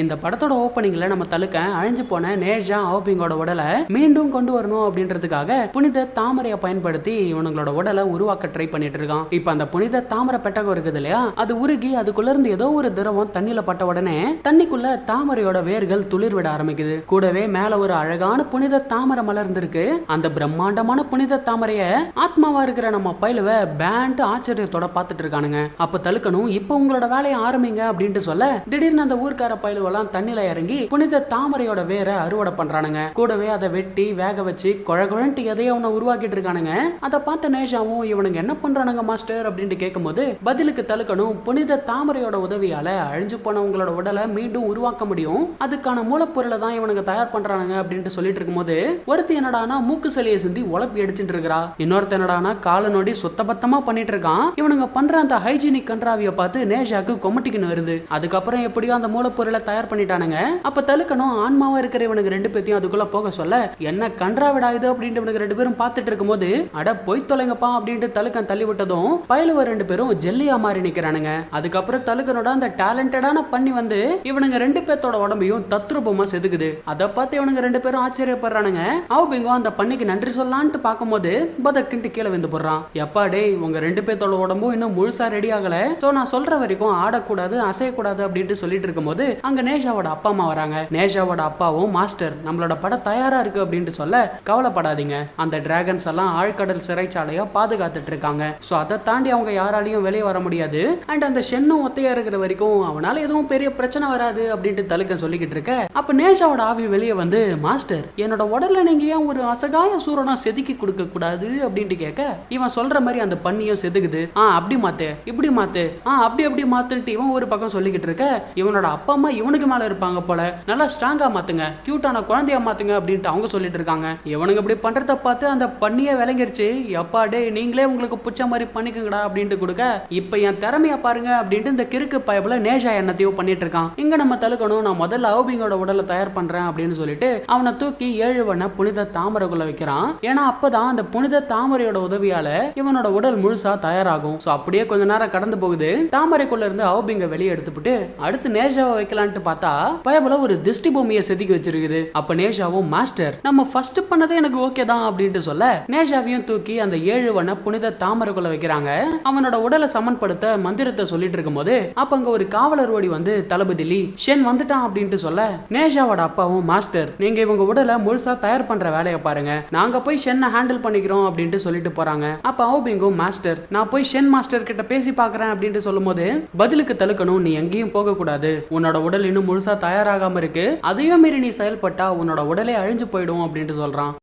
இந்த படத்தோட ஓப்பனிங்ல நம்ம தலுக்க அழிஞ்சு போன நேஜா ஆபிங்கோட உடலை மீண்டும் கொண்டு வரணும் அப்படின்றதுக்காக புனித தாமரையை பயன்படுத்தி இவங்களோட உடலை உருவாக்க ட்ரை பண்ணிட்டு இருக்கான். இப்ப அந்த புனித தாமரை பெட்டகம் இருக்குது இல்லையா, அது உருகி அதுக்குள்ள இருந்து ஏதோ ஒரு திரவம் தண்ணியில பட்ட உடனே தண்ணிக்குள்ள தாமரையோட வேர்கள் துளிர் விட ஆரம்பிக்குது. கூடவே மேல ஒரு அழகான புனித தாமரை மலர்ந்திருக்கு. அந்த பிரம்மாண்டமான புனித தாமரைய ஆத்மாவா இருக்கிற நம்ம பயிலுவ பேண்ட் ஆச்சரியத்தோட பாத்துட்டு இருக்கானுங்க. அப்ப தலுக்கணும், இப்ப உங்களோட வேலையை ஆரம்பிங்க அப்படின்ட்டு சொல்ல திடீர்னு அந்த ஊர்க்கார பயிலுவெல்லாம் தண்ணில இறங்கி புனித தாமரையோட வேரை அறுவடை பண்றானுங்க. கூடவே அதை வெட்டி வேக வச்சு குழகுழன்ட்டு எதையோ அவனை உருவாக்கிட்டு இருக்கானுங்க. அதை பார்த்த நேஷாவும் இவனுங்க என்ன பண்றானுங்க மாஸ்டர் அப்படின்ட்டு கேட்கும்போது பதிலுக்கு தலுக்கணும், புனித தாமரையோட உதவியால அழிஞ்சு போன உங்களோட உடலை மீண்டும் உருவாக்க முடியும், அதுக்கான மூலப்பொருளை தான் இவனுங்க தயார் பண்றானுங்க அப்படின்ட்டு சொல்லிட்டு இருக்கும்போது ஒருத்தி என்னடானா மூக்கு சளியை சிந்தி உழப்பி அடிச்சுட்டு இருக்கா. இன்னொருத்த என்னடானா கால நோடி சுத்தபத்தமா பண்ணிட்டு இருக்கான். இவனுங்க பண்ற அந்த ஹைஜீனிக் கன்றாவிய பார்த்து நேஷாக்கு கொமட்டிக்குன்னு வருது. அதுக்கப்புறம் எப்படியோ அந்த மூலப்பொருளை தயார் பண்ணிட்டானுங்க. அப்ப தலுக்கணும் ஆன்மாவா இருக்கிற இவனுக்கு ரெண்டு பேத்தையும் அதுக்குள்ள போக சொல்ல என்ன கன்றாவிடா இது அப்படின்ட்டு இவனுக்கு ரெண்டு பேரும் பார்த்துட்டு இருக்கும்போது அட போய் தொலைங்கப்பா அப்படின்ட்டு தலுக்கன் தள்ளி விட்டதும் பயலுவ ரெண்டு பேரும் ஜெல்லியா மாறி நிக்கிறானுங்க. அதுக்கப்புறம் தலுக்கனோட அந்த டேலண்டடான பண்ணி வந்து இவனுங்க ரெண்டு பேத்தோட உடம்பையும் தத்ரூபமா செதுக்குது. அதை பார்த்து இவனுங்க ரெண்டு பேரும் ஆச்சரியப்படுறானுங்க. ஆபிங்கோ அந்த பண்ணிக்கு நன்றி சொல்லலான்ட்டு பார்க்கும்போது பதக்கிட்டு கீழே வந்து போடுறான். எப்பா டேய், உங்க ரெண்டு பேத்தோட உடம்பும் இன்னும் முழுசா ரெடி ஆகல, சோ நான் சொல்ற வரைக்கும் ஆடக்கூடாது அசையக்கூடாது அப்படின்ட்டு சொல்லிட்டு இருக்கும்போது அங்க நேஷாவோட அப்பா அம்மா வராங்க. நேஷாவோட அப்பாவும் மாஸ்டர் நம்மளோட படம் தயாரா இருக்கு அப்படின்ட்டு சொல்ல கவலைப்படாதீங்க, அந்த டிராகன்ஸ் எல்லாம் ஆழ்கடல் சிறைச்சாலையா பாதுகாத்துட்டு இருக்காங்க, சோ அதை தாண்டி அவங்க யாராலையும் வெளியே வர முடியாது. அண்ட் அந்த ஷென்னும் ஒத்தையா இருக்கிற வரைக்கும் அவனால எதுவும் பெரிய பிரச்சனை வராது அப்படின்ட்டு தலுக்க சொல்லிக்கிட்டு இருக்க அப்ப நேஷாவோட ஆவி வெளியே வந்து மாஸ்டர் என்னோட உடல்ல நீங்க ஏன் ஒரு அசகாய சூரனா செதுக்கி கொடுக்க கூடாது அப்படின்ட்டு கேட்க இவன் சொல்ற மாதிரி அந்த பண்ணியும் செதுக்குது. அப்படி மாத்து இப்படி மாத்து அப்படி மாத்துன்ட்டு இவன் ஒரு பக்கம் சொல்லிக்கிட்டு இருக்க இவனோட அப்பா அம்மா இவனுக்கு மேல இருப்பாங்க போல, நல்லா ஸ்ட்ராங்கா மாத்துங்க, கியூட்டான குழந்தையா மாத்துங்க அப்படின்ட்டு அவங்க சொல்லிட்டு இருக்காங்க. இவனுக்கு இப்படி பண்றத பார்த்து அந்த பண்ணியே விளங்கிருச்சு. எப்பா டே நீங்களே உங்களுக்கு புச்ச மாதிரி பண்ணிக்கங்கடா அப்படின்ட்டு கொடுக்க இப்ப என் திறமையா பாருங்க அப்படின்ட்டு இந்த கிறுக்கு பயபுல நேஷா என்னத்தையோ பண்ணிட்டு இருக்கான். இங்க நம்ம தலுக்கணும், நான் முதல்ல ஆபிங்கோட உடலை தயார் பண்றேன் அப்படின்னு சொல்லிட்டு அவனை தூக்கி 7 வண்ண புனித தாமரைக்குள்ள வைக்கிறான். ஏன்னா அப்பதான் அந்த புனித தாமரையோட உதவியால இவனோட உடல் முழுசா தயாராகும். சோ அப்படியே கொஞ்ச நேரம் கடந்து போகுது. தாமரைக்குள்ள இருந்து ஆபிங்க வெளியே எடுத்துட்டு அடுத்து நேஷாவை வைக்கலான்ட்டு பார்த்தா பயபுல ஒரு திஷ்டி பூமியை செதுக்கி வச்சிருக்குது. அப்ப நேஷாவும் மாஸ்டர் நம்ம ஃபர்ஸ்ட் பண்ணதே எனக்கு ஓகே தான் அப்படின்ட்டு சொல்ல நேஷாவையும் தூக்கி அந்த 7 வண்ண புனித தாமரைக்குள்ள வைக்கிறாங்க. அவனோட உடலை சமன்படுத்த மந்திரத்தை சொல்லிட்டு இருக்கும்போது அப்ப அங்க ஒரு காவலர் ஓடி வந்து தளபதி லீ ஷென் வந்துட்டான் அப்படின்ட்டு சொல்ல நேஷாவோட அப்பாவும் மாஸ்டர் நீங்க இவங்க உடலை முழுசா தயார் பண்ற வேலையை பாருங்க, நாங்க போய் ஷென்னை ஹேண்டில் பண்ணிக்கிறோம் அப்படின்ட்டு சொல்லிட்டு போறாங்க. அப்ப ஆபிங்கும் மாஸ்டர் நான் போய் ஷென் மாஸ்டர் கிட்ட பேசி பாக்குறேன் அப்படின்ட்டு சொல்லும்போது பதிலுக்கு தலுக்கணும், நீ எங்கேயும் போக கூடாது, உன்னோட உடல் இன்னும் முழுசா தயாராகாம இருக்கு, அதையும் மீறி நீ செயல்பட்டா உன்னோட உடலே அழிஞ்சு போயிடும் அப்படின்ட்டு சொல்றான்.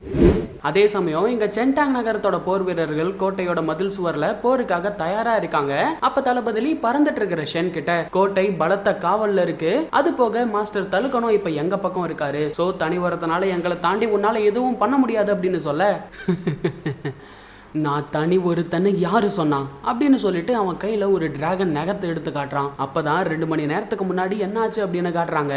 அதே சமயம் இங்க சென்டாங் நகரத்தோட போர் வீரர்கள் கோட்டையோட மதில் சுவர்ல போருக்காக தயாரா இருக்காங்க. அப்ப தளபதி பறந்துட்டு இருக்கிற ஷென் கிட்ட கோட்டை பலத்த காவல்ல இருக்கு, அது போக மாஸ்டர் தலுக்கணும் இப்ப எங்க பக்கம் இருக்காரு, சோ தனி வரதுனால எங்களை தாண்டி உன்னால எதுவும் பண்ண முடியாது அப்படின்னு சொல்ல நான் தனி ஒருத்தனை யாரு சொன்னா அப்படின்னு சொல்லிட்டு அவன் கையில ஒரு டிராகன் நகத்தை எடுத்து காட்டுறான். அப்பதான் 2 மணி நேரத்துக்கு முன்னாடி என்ன ஆச்சு அப்படின்னு காட்டுறாங்க.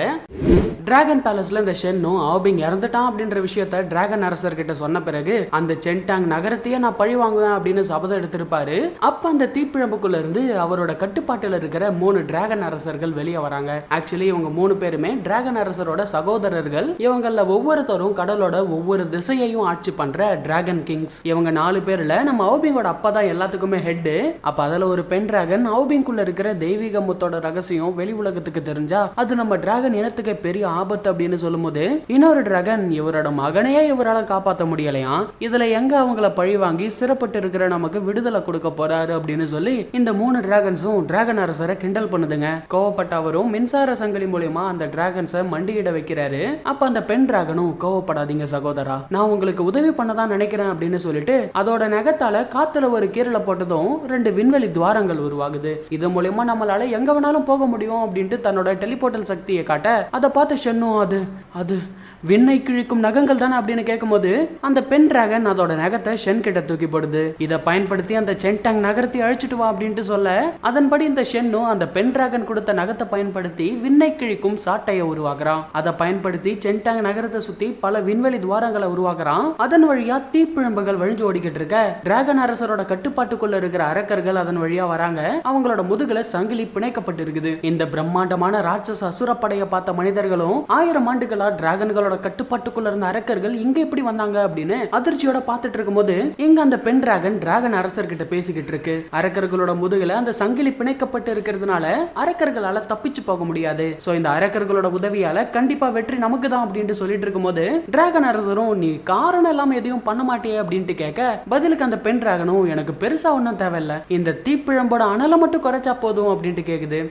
டிராகன் பேலஸ்ல இந்த ஷென்னும் ஆபிங் இறந்துட்டான் அப்படின்ற விஷயத்த டிராகன் அரசர் கிட்ட சொன்ன பிறகு அந்த சென்டாங் நகரத்தையே நான் பழி வாங்குவேன் அப்படின்னு சபதம் எடுத்திருப்பாரு. அப்ப அந்த தீப்பிழம்புக்குள்ள இருந்து அவரோட கட்டுப்பாட்டுல இருக்கிற 3 டிராகன் அரசர்கள் வெளியே வராங்க. ஆக்சுவலி இவங்க 3 பேருமே டிராகன் அரசரோட சகோதரர்கள். இவங்கள ஒவ்வொருத்தரும் கடலோட ஒவ்வொரு திசையையும் ஆட்சி பண்ற டிராகன் கிங்ஸ். இவங்க 4 பேர்ல நம்ம ஆபிங்கோட அப்பா தான் எல்லாத்துக்குமே ஹெட். அப்ப அதுல ஒரு பெண் டிராகன் ஆபிங்குள்ள இருக்கிற தெய்வீக முத்தோட ரகசியம் வெளி உலகத்துக்கு தெரிஞ்சா அது நம்ம டிராகன் இனத்துக்கு பெரிய ஆபத்து அப்படின்னு சொல்லும்போது இன்னொரு டிராகன் இவரோட மகனையே இவரால காப்பாற்ற முடியலையா, இதுல எங்க அவங்கள பழி வாங்கி சிறப்பட்டு இருக்கிற நமக்கு விடுதலை கொடுக்க போறாரு அப்படின்னு சொல்லி இந்த 3 டிராகன்ஸும் டிராகன் அரசரை கிண்டல் பண்ணுதுங்க. கோவப்பட்ட அவரும் மின்சார சங்கிலி மூலமா அந்த டிராகன்ஸை மண்டியிட வைக்கிறாரு. அப்ப அந்த பெண் டிராகனும் கோவப்படாதீங்க சகோதரா, நான் உங்களுக்கு உதவி பண்ணதான் நினைக்கிறேன் அப்படின்னு சொல்லிட்டு அதோட நகத்தால காத்துல ஒரு கீரலை போட்டதும் 2 விண்வெளி துவாரங்கள் உருவாகுது. இது மூலமா நம்மளால எங்க வேணாலும் போக முடியும் அப்படின்ட்டு தன்னோட டெலிபோர்ட்டல் சக்தியை காட்ட அதை பார்த்து ஷென்னும் அது அது விண்ணை கிழிக்கும் நகங்கள் தானே அப்படின்னு கேட்கும்போது அந்த பெண் டிராகன் அதோட நகத்தை ஷென் கிட்ட தூக்கி போடுது. இதை பயன்படுத்தி அந்த சென்டாங் நகரத்தை அழிச்சிட்டு வா அப்படின்ட்டு சொல்ல அதன்படி இந்த ஷென்னும் அந்த பெண் டிராகன் கொடுத்த நகத்தை பயன்படுத்தி விண்ணை கிழிக்கும் சாட்டையை உருவாக்குறான். அதை பயன்படுத்தி சென்டாங் நகரத்தை சுத்தி பல விண்வெளி துவாரங்களை உருவாக்குறான். அதன் வழியா தீப்பிழம்புகள் வழிஞ்சு ஓடிக்கிட்டு இருக்க டிராகன் அரசரோட கட்டுப்பாட்டுக்குள்ள இருக்கிற அரக்கர்கள் அதன் வழியா வராங்க. அவங்களோட முதுகுல சங்கிலி பிணைக்கப்பட்டு இருக்குது. இந்த பிரம்மாண்டமான ராட்சச அசுரப்படையை பார்த்த மனிதர்களும் 1000 ஆண்டுகளா டிராகன்களோட கட்டுப்பாட்டுக்குள்ள இருந்த அரக்கர்கள் இங்க எப்படி வந்தாங்க அப்படின்னு அதிர்ச்சியோட பார்த்துட்டு இருக்கும்போது இங்க அந்த பெண் டிராகன் அரசர்கிட்ட பேசிக்கிட்டு இருக்கு. அரக்கர்களோட முதுகுல அந்த சங்கிலி பிணைக்கப்பட்டு இருக்கிறதுனால அரக்கர்களால தப்பிச்சு போக முடியாது. சோ இந்த அரக்கர்களோட உதவியால கண்டிப்பா வெற்றி நமக்கு தான் அப்படின்னு சொல்லிட்டு இருக்கும்போது டிராகன் அரசரும் நீ காரணம் இல்லாம எதையும் பண்ண மாட்டியே அப்படின்ட்டு கேட்க பதிலுக்கு அந்த பெண் டிராகனும் எனக்கு பெருசா ஒன்றும் தேவையில்ல, இந்த தீப்பிழம்போட அனலை மட்டும் குறைச்சா போதும் அப்படின்ட்டு கேக்குது.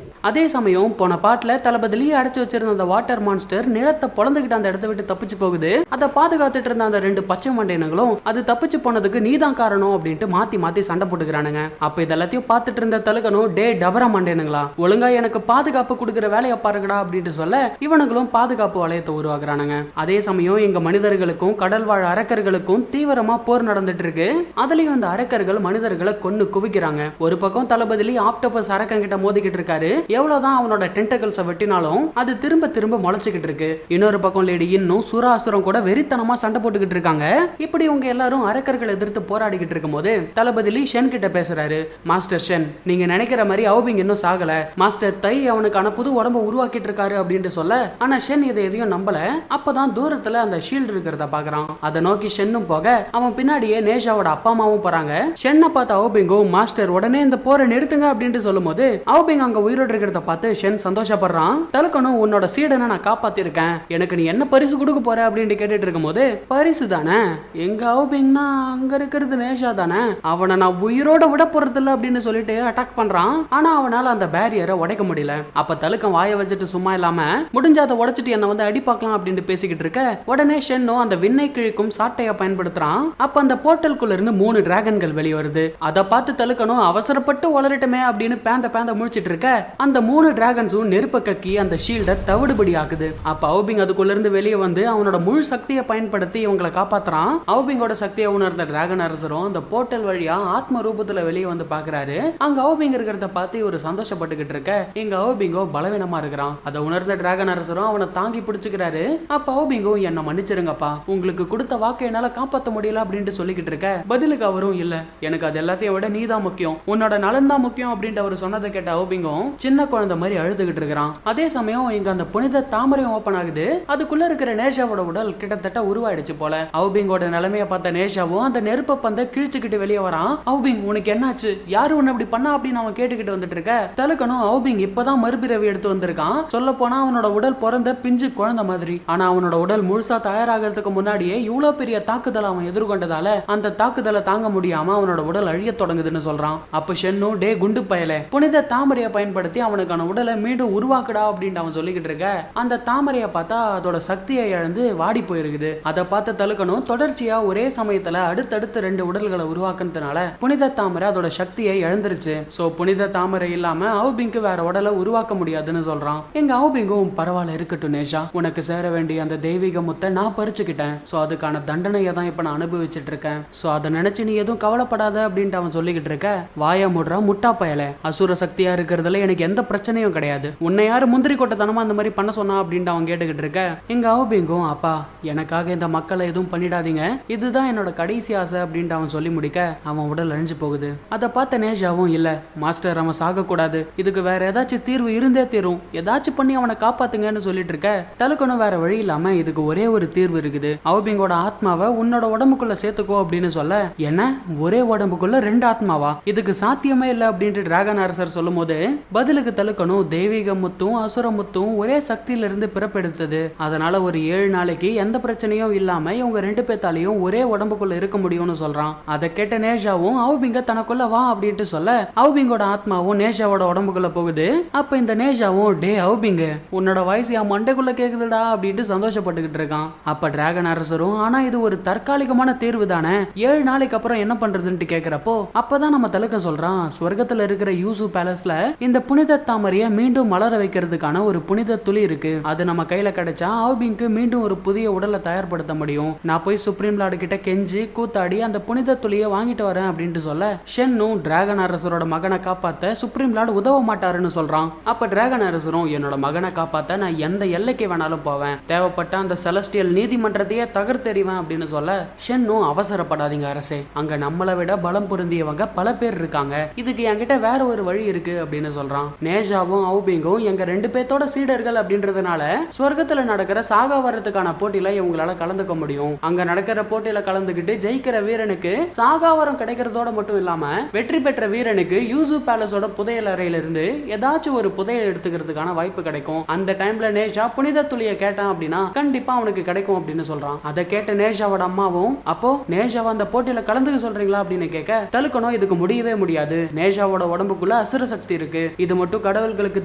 அதே சமயம் போன பாட்டுல தளபதி அடைச்சு வச்சிருந்த அந்த வாட்டர் மான்ஸ்டர் நிலத்தை பொழந்துகிட்டு அந்த இடத்த விட்டு தப்பிச்சு போகுது. அதை பாதுகாத்துட்டு இருந்த அந்த 2 பச்சை மண்டையனுங்களும் அது தப்பிச்சு போனதுக்கு நீதான் காரணம் அப்படின்ட்டு மாத்தி மாத்தி சண்டை போட்டுக்கிறானுங்க. அப்ப இதெல்லாத்தையும் பார்த்துட்டு இருந்த தலுகனும் டே டபரா மண்டையனுங்களா ஒழுங்கா எனக்கு பாதுகாப்பு கொடுக்குற வேலையை பாருங்கடா அப்படின்ட்டு சொல்ல இவனுங்களும் பாதுகாப்பு வளையத்தை உருவாக்குறானுங்க. அதே சமயம் எங்க மனிதர்களுக்கும் கடல் வாழ் அரக்கர்களுக்கும் தீவிரமா போர் நடந்துட்டு இருக்கு. அதுலயும் அந்த அரக்கர்கள் மனிதர்களை கொன்னு குவிக்கிறாங்க. ஒரு பக்கம் தளபதி ஆக்டோபஸ் அரக்கன் கிட்ட மோதிக்கிட்டு இருக்காரு. எவ்வளவுதான் அவனோட டென்டக்கிள்ஸை வெட்டினாலும் அது திரும்ப திரும்ப முளைச்சுக்கிட்டு இருக்கு. இன்னொரு பக்கம் லேடி இன்னும் சுராசுரம் கூட வெறித்தனமா சண்டை போட்டுக்கிட்டு இருக்காங்க. இப்படி உங்க எல்லாரும் அரக்கர்களை எதிர்த்து போராடிக்கிட்டு இருக்கும்போது தளபதி ஷென் கிட்ட பேசுறாரு. மாஸ்டர் ஷென், நீங்க நினைக்கிற மாதிரி அவுபிங் இன்னும் சாகல. மாஸ்டர் தை அவனுக்கான புது உடம்பு உருவாக்கிட்டு இருக்காரு அப்படின்னு சொல்ல ஆனா ஷென் இதை எதையும் நம்பல. அப்பதான் தூரத்துல அந்த ஷீல்டு இருக்கிறத பாக்குறான். அதை நோக்கி ஷென்னும் போக அவன் பின்னாடியே நேஷாவோட அப்பா அம்மாவும் போறாங்க. ஷென்னை பார்த்த அவுபிங்கும் மாஸ்டர் உடனே இந்த போரை நிறுத்துங்க அப்படின்னு சொல்லும் போது அவுபிங் அங்க உயிரோடு இருக்கிறத பார்த்து ஷென் சந்தோஷப்படுறான். தலுக்கனும் உன்னோட சீடனை நான் காப்பாத்திருக்கேன், எனக்கு நீ என்ன பரிசு கொடுக்க போற அப்படின்னு கேட்டுட்டு இருக்கும்போது பரிசு தானே எங்க அவுபிங்னா அங்க இருக்கிறது நேஷா தானே, அவனை நான் உயிரோட விட போறது இல்ல அப்படின்னு சொல்லிட்டு அட்டாக் பண்றான். ஆனா அவனால அந்த பேரியரை உடைக்க முடியல. அப்ப தலுக்கன் வாயை வச்சுட்டு சும்மா இல்லாம முடிஞ்ச அதை உடைச்சிட்டு என்ன வந்து அடி பார்க்கலாம் அப்படின்னு பேசிக்கிட்டு இருக்க உடனே ஷென்னும் அந்த விண்ணை கிழிக்கும் சாட்டையை பயன்படுத்துறான். அப்ப அந்த போர்ட்டலுக்குள்ள இருந்து 3 டிராகன்கள் வெளியே வருது. அதை பார்த்து தலுக்கனும் அவசரப்பட்டு வளரட்டுமே அப்படின்னு பேந்த முடிச்சிட்டு இருக்க அந்த 3 டிராகன்ஸும் நெருப்ப கக்கி அந்த ஷீல்டை தவிடுபடி ஆக்குது. அப்ப அவுபிங் அதுக்குள்ள இருந்து வெளியே வந்து அவனோட முழு சக்தியை பயன்படுத்தி இவங்களை காப்பாத்துறான். அவுபிங்கோட சக்தியை உணர்ந்த டிராகன் அரசரும் அந்த போர்ட்டல் வழியா ஆத்ம ரூபத்துல வெளியே வந்து பாக்குறாரு. அங்க அவுபிங் இருக்கிறத பார்த்து இவர் சந்தோஷப்பட்டுக்கிட்டு இருக்க எங்க அவுபிங்கோ பலவீனமா இருக்கிறான். அதை உணர்ந்த டிராகன் அரசரும் அவனை தாங்கி பிடிச்சுக்கிறாரு. அப்ப அவுபிங்கோ என்ன மன்னிச்சிருங்கப்பா, உங்களுக்கு கொடுத்த வாக்கை என்னால காப்பாற்ற முடியல அப்படின்ட்டு சொல்லிக்கிட்டு இருக்க பதிலுக்கு அவரும் இல்ல, எனக்கு அது எல்லாத்தையும் விட நீதான் முக்கியம், உன்னோட நலன் தான் முக்கியம் அப்படின்ட்டு அவர் சொன்னதை கேட்ட அவுபிங்கும் சின்ன குழந்தை மாதிரி அழுதுகிட்டு இருக்கிறான். அதே சமயம் இங்க அந்த புனித தாமரையும் ஓபன் ஆகுது. அதுக்குள்ள இருக்கிற நேஷாவோட உடல் கிட்டத்தட்ட உருவாயிடுச்சு போல. அவுபிங்கோட நிலைமையை பார்த்த நேஷாவும் அந்த நெருப்ப பந்தை கிழிச்சுக்கிட்டு வெளியே வரான். அவுபிங் உனக்கு என்னாச்சு, யாரு உன்னை அப்படி பண்ணா அப்படின்னு அவன் கேட்டுக்கிட்டு வந்துட்டு இருக்க தலுக்கனும் அவுபிங் இப்பதான் மறுபிறவி எடுத்து வந்திருக்கான். சொல்ல போனா அவனோட உடல் பிறந்த பிஞ்சு குழந்தை மாதிரி. ஆனா அவனோட உடல் முழுசா தயாராகிறதுக்கு முன்னாடியே இவ்வளவு பெரிய தாக்குதல் அவன் எதிர்கொண்டதால அந்த தாக்குதலை தாங்க முடியாம அவனோட உடல் அழிய தொடங்குதுன்னு சொல்றான். அப்ப ஷென்னு டே குண்டு பயலே புனித தாமரையை பயன்படுத்தி அவனுக்கான உடலை மீண்டும் உருவாக்குடா அப்படின்னு அவன் சொல்லிக்கிட்டு இருக்க அந்த தாமரையை பார்த்தா அதோட சக்தியை இழந்து வாடி போயிருக்குது. அதை பார்த்த தலுக்கனும் தொடர்ச்சியா ஒரே சமயத்துல அடுத்தடுத்து 2 உடல்களை உருவாக்குனதுனால புனித தாமரை அதோட சக்தியை இழந்துருச்சு. சோ புனித தாமரை இல்லாம அவுபிங்க்கு வேற உடலை உருவாக்க முடியாதுன்னு சொல்றான். எங்க அவுபிங்கும் பரவாயில்ல இருக்கட்டும் நேஷா, உனக்கு சேர வேண்டிய அந்த தெய்வீக முத்தை நான் பறிச்சுக்கிட்டேன். சோ அதுக்கான தண்டனையை தான் இப்ப நான் அனுபவிச்சுட்டு இருக்கேன். சோ அதை நினைச்சு நீ எதுவும் கவலைப்படாத அப்படின்ட்டு அவன் சொல்லிக்கிட்டு இருக்க வாய முடுறா முட்டா பயல, அசுர சக்தியா இருக்கிறதுல எனக்கு எந்த பிரச்சனையும் கிடையாது, உன்னை யாரு முந்திரி கொட்டத்தனமா அந்த மாதிரி பண்ண சொன்னா அப்படின்ட்டு அவன் கேட்டுக்கிட்டு இருக்க எங்க அவுபிங்கும் அப்பா எனக்காக இந்த மக்களை எதுவும் பண்ணிடாதீங்க, இதுதான் என்னோட கடைசி ஆசை அப்படின்ட்டு அவன் சொல்லி முடிக்க அவன் உடல் அழிஞ்சு போகுது. அதை பார்த்த நேஷாவும் இல்ல மாஸ்டர் அவன் சாக கூடாது, இதுக்கு வேற ஏதாச்சும் தீர்வு இருந்தே தீரும், ஏதாச்சும் பண்ணி அவனை காப்பாத்துங்கன்னு சொல்லிட்டு இருக்க தலுக்கனும் வேற வழி இல்லாம இதுக்கு ஒரே ஒரு தீர்வு இருக்குது, அவுபிங்கோட ஆத்மாவை உன்னோட உடம்புக்குள்ள சேர்த்துக்கோ அப்படின்னு சொல்ல என்ன ஒரே உடம்புக்குள்ள 2 ஆத்மாவா, இதுக்கு சாத்தியமே இல்லை அப்படின்ட்டு டிராகன் அரசர் சொல்லும் போது பதிலுக்கு தலுக்கனும் தெய்வீக முத்தும் அசுர முத்தும் ஒரே சக்தியில இருந்து பிறப்பெடுத்தது, அதனால ஒரு 7 நாளைக்கு எந்த பிரச்சனையும் இல்லாம இவங்க 2 பேத்தாலையும் ஒரே உடம்புக்குள்ள இருக்க முடியும்னு சொல்றான். அதை கேட்ட நேஷாவும் அவுபிங்க தனக்குள்ள வா அப்படின்ட்டு சொல்ல அவுபிங்கோட ஆத்மாவும் நேஷாவோட உடம்புக்குள்ள போகுது. அப்ப இந்த நேஷாவும் டே அவுபிங்க உன்னோட வயசு என் மண்டைக்குள்ள கேக்குதுடா அப்படின்ட்டு சந்தோஷப்பட்டுக்கிட்டு இருக்கான். அப்ப டிராகன் அரசரும் ஆனா இது ஒரு தற்காலிகமான தீர்வு தானே, 7 நாளைக்கு அப்புறம் என்ன பண்றதுன்னு கேக்குறப்போ அப்பதான் நம்ம தலுக்க சொல்றான், சொர்க்கத்துல இருக்கிற யூசு பேலஸ்ல இந்த புனித புனித தாமரையை மீண்டும் மலர வைக்கிறதுக்கான ஒரு புனித துளி இருக்கு. அது நம்ம கையில கிடைச்சா ஆல்பிங்க்கு மீண்டும் ஒரு புதிய உடலை தயார்படுத்த முடியும். நான் போய் சுப்ரீம் லார்டு கிட்ட கெஞ்சி கூத்தாடி அந்த புனித துளியை வாங்கிட்டு வரேன் அப்படின்ட்டு சொல்ல, ஷென்னும் டிராகன் அரசரோட மகனை காப்பாத்த சுப்ரீம் லார்டு உதவ மாட்டாருன்னு சொல்றான். அப்ப டிராகன் அரசரும் என்னோட மகனை காப்பாத்த நான் எந்த எல்லைக்கு வேணாலும் போவேன், தேவைப்பட்ட அந்த செலஸ்டியல் நீதிமன்றத்தையே தகர்த்தெறிவேன் அப்படின்னு சொல்ல, ஷென்னும் அவசரப்படாதீங்க அரசே, அங்க நம்மளை விட பலம் பொருந்தியவங்க பல பேர் இருக்காங்க, இதுக்கு என்கிட்ட வேற ஒரு வழி இருக்கு அப்படின்னு சொல்றான். நேஷாவும் அவுபிங்கும் எங்க 2 பேத்தோட சீடர்கள் அப்படின்றதுனால சொர்க்கத்துல நடக்கிற சாகா வரத்துக்கான போட்டியில இவங்களால கலந்துக்க முடியும். அங்க நடக்கிற போட்டியில கலந்துகிட்டு ஜெயிக்கிற வீரனுக்கு சாகாவரம் கிடைக்கிறதோட மட்டும் இல்லாம வெற்றி பெற்ற வீரனுக்கு யூசு பேலஸோட புதையல் அறையில இருந்து ஏதாச்சும் ஒரு புதையல் எடுத்துக்கிறதுக்கான வாய்ப்பு கிடைக்கும். அந்த டைம்ல நேஷா புனித துளியை கேட்டான் அப்படின்னா கண்டிப்பா அவனுக்கு கிடைக்கும் அப்படின்னு சொல்றான். அதை கேட்ட நேஷாவோட அம்மாவும், அப்போ நேஷாவை அந்த போட்டியில கலந்துக்க சொல்றீங்களா அப்படின்னு கேட்க, தலுக்கணும் இதுக்கு முடியவே முடியாது, நேஷாவோட உடம்புக்குள்ள அசுர சக்தி இருக்கு, இது மட்டும் கடவுள்களுக்கு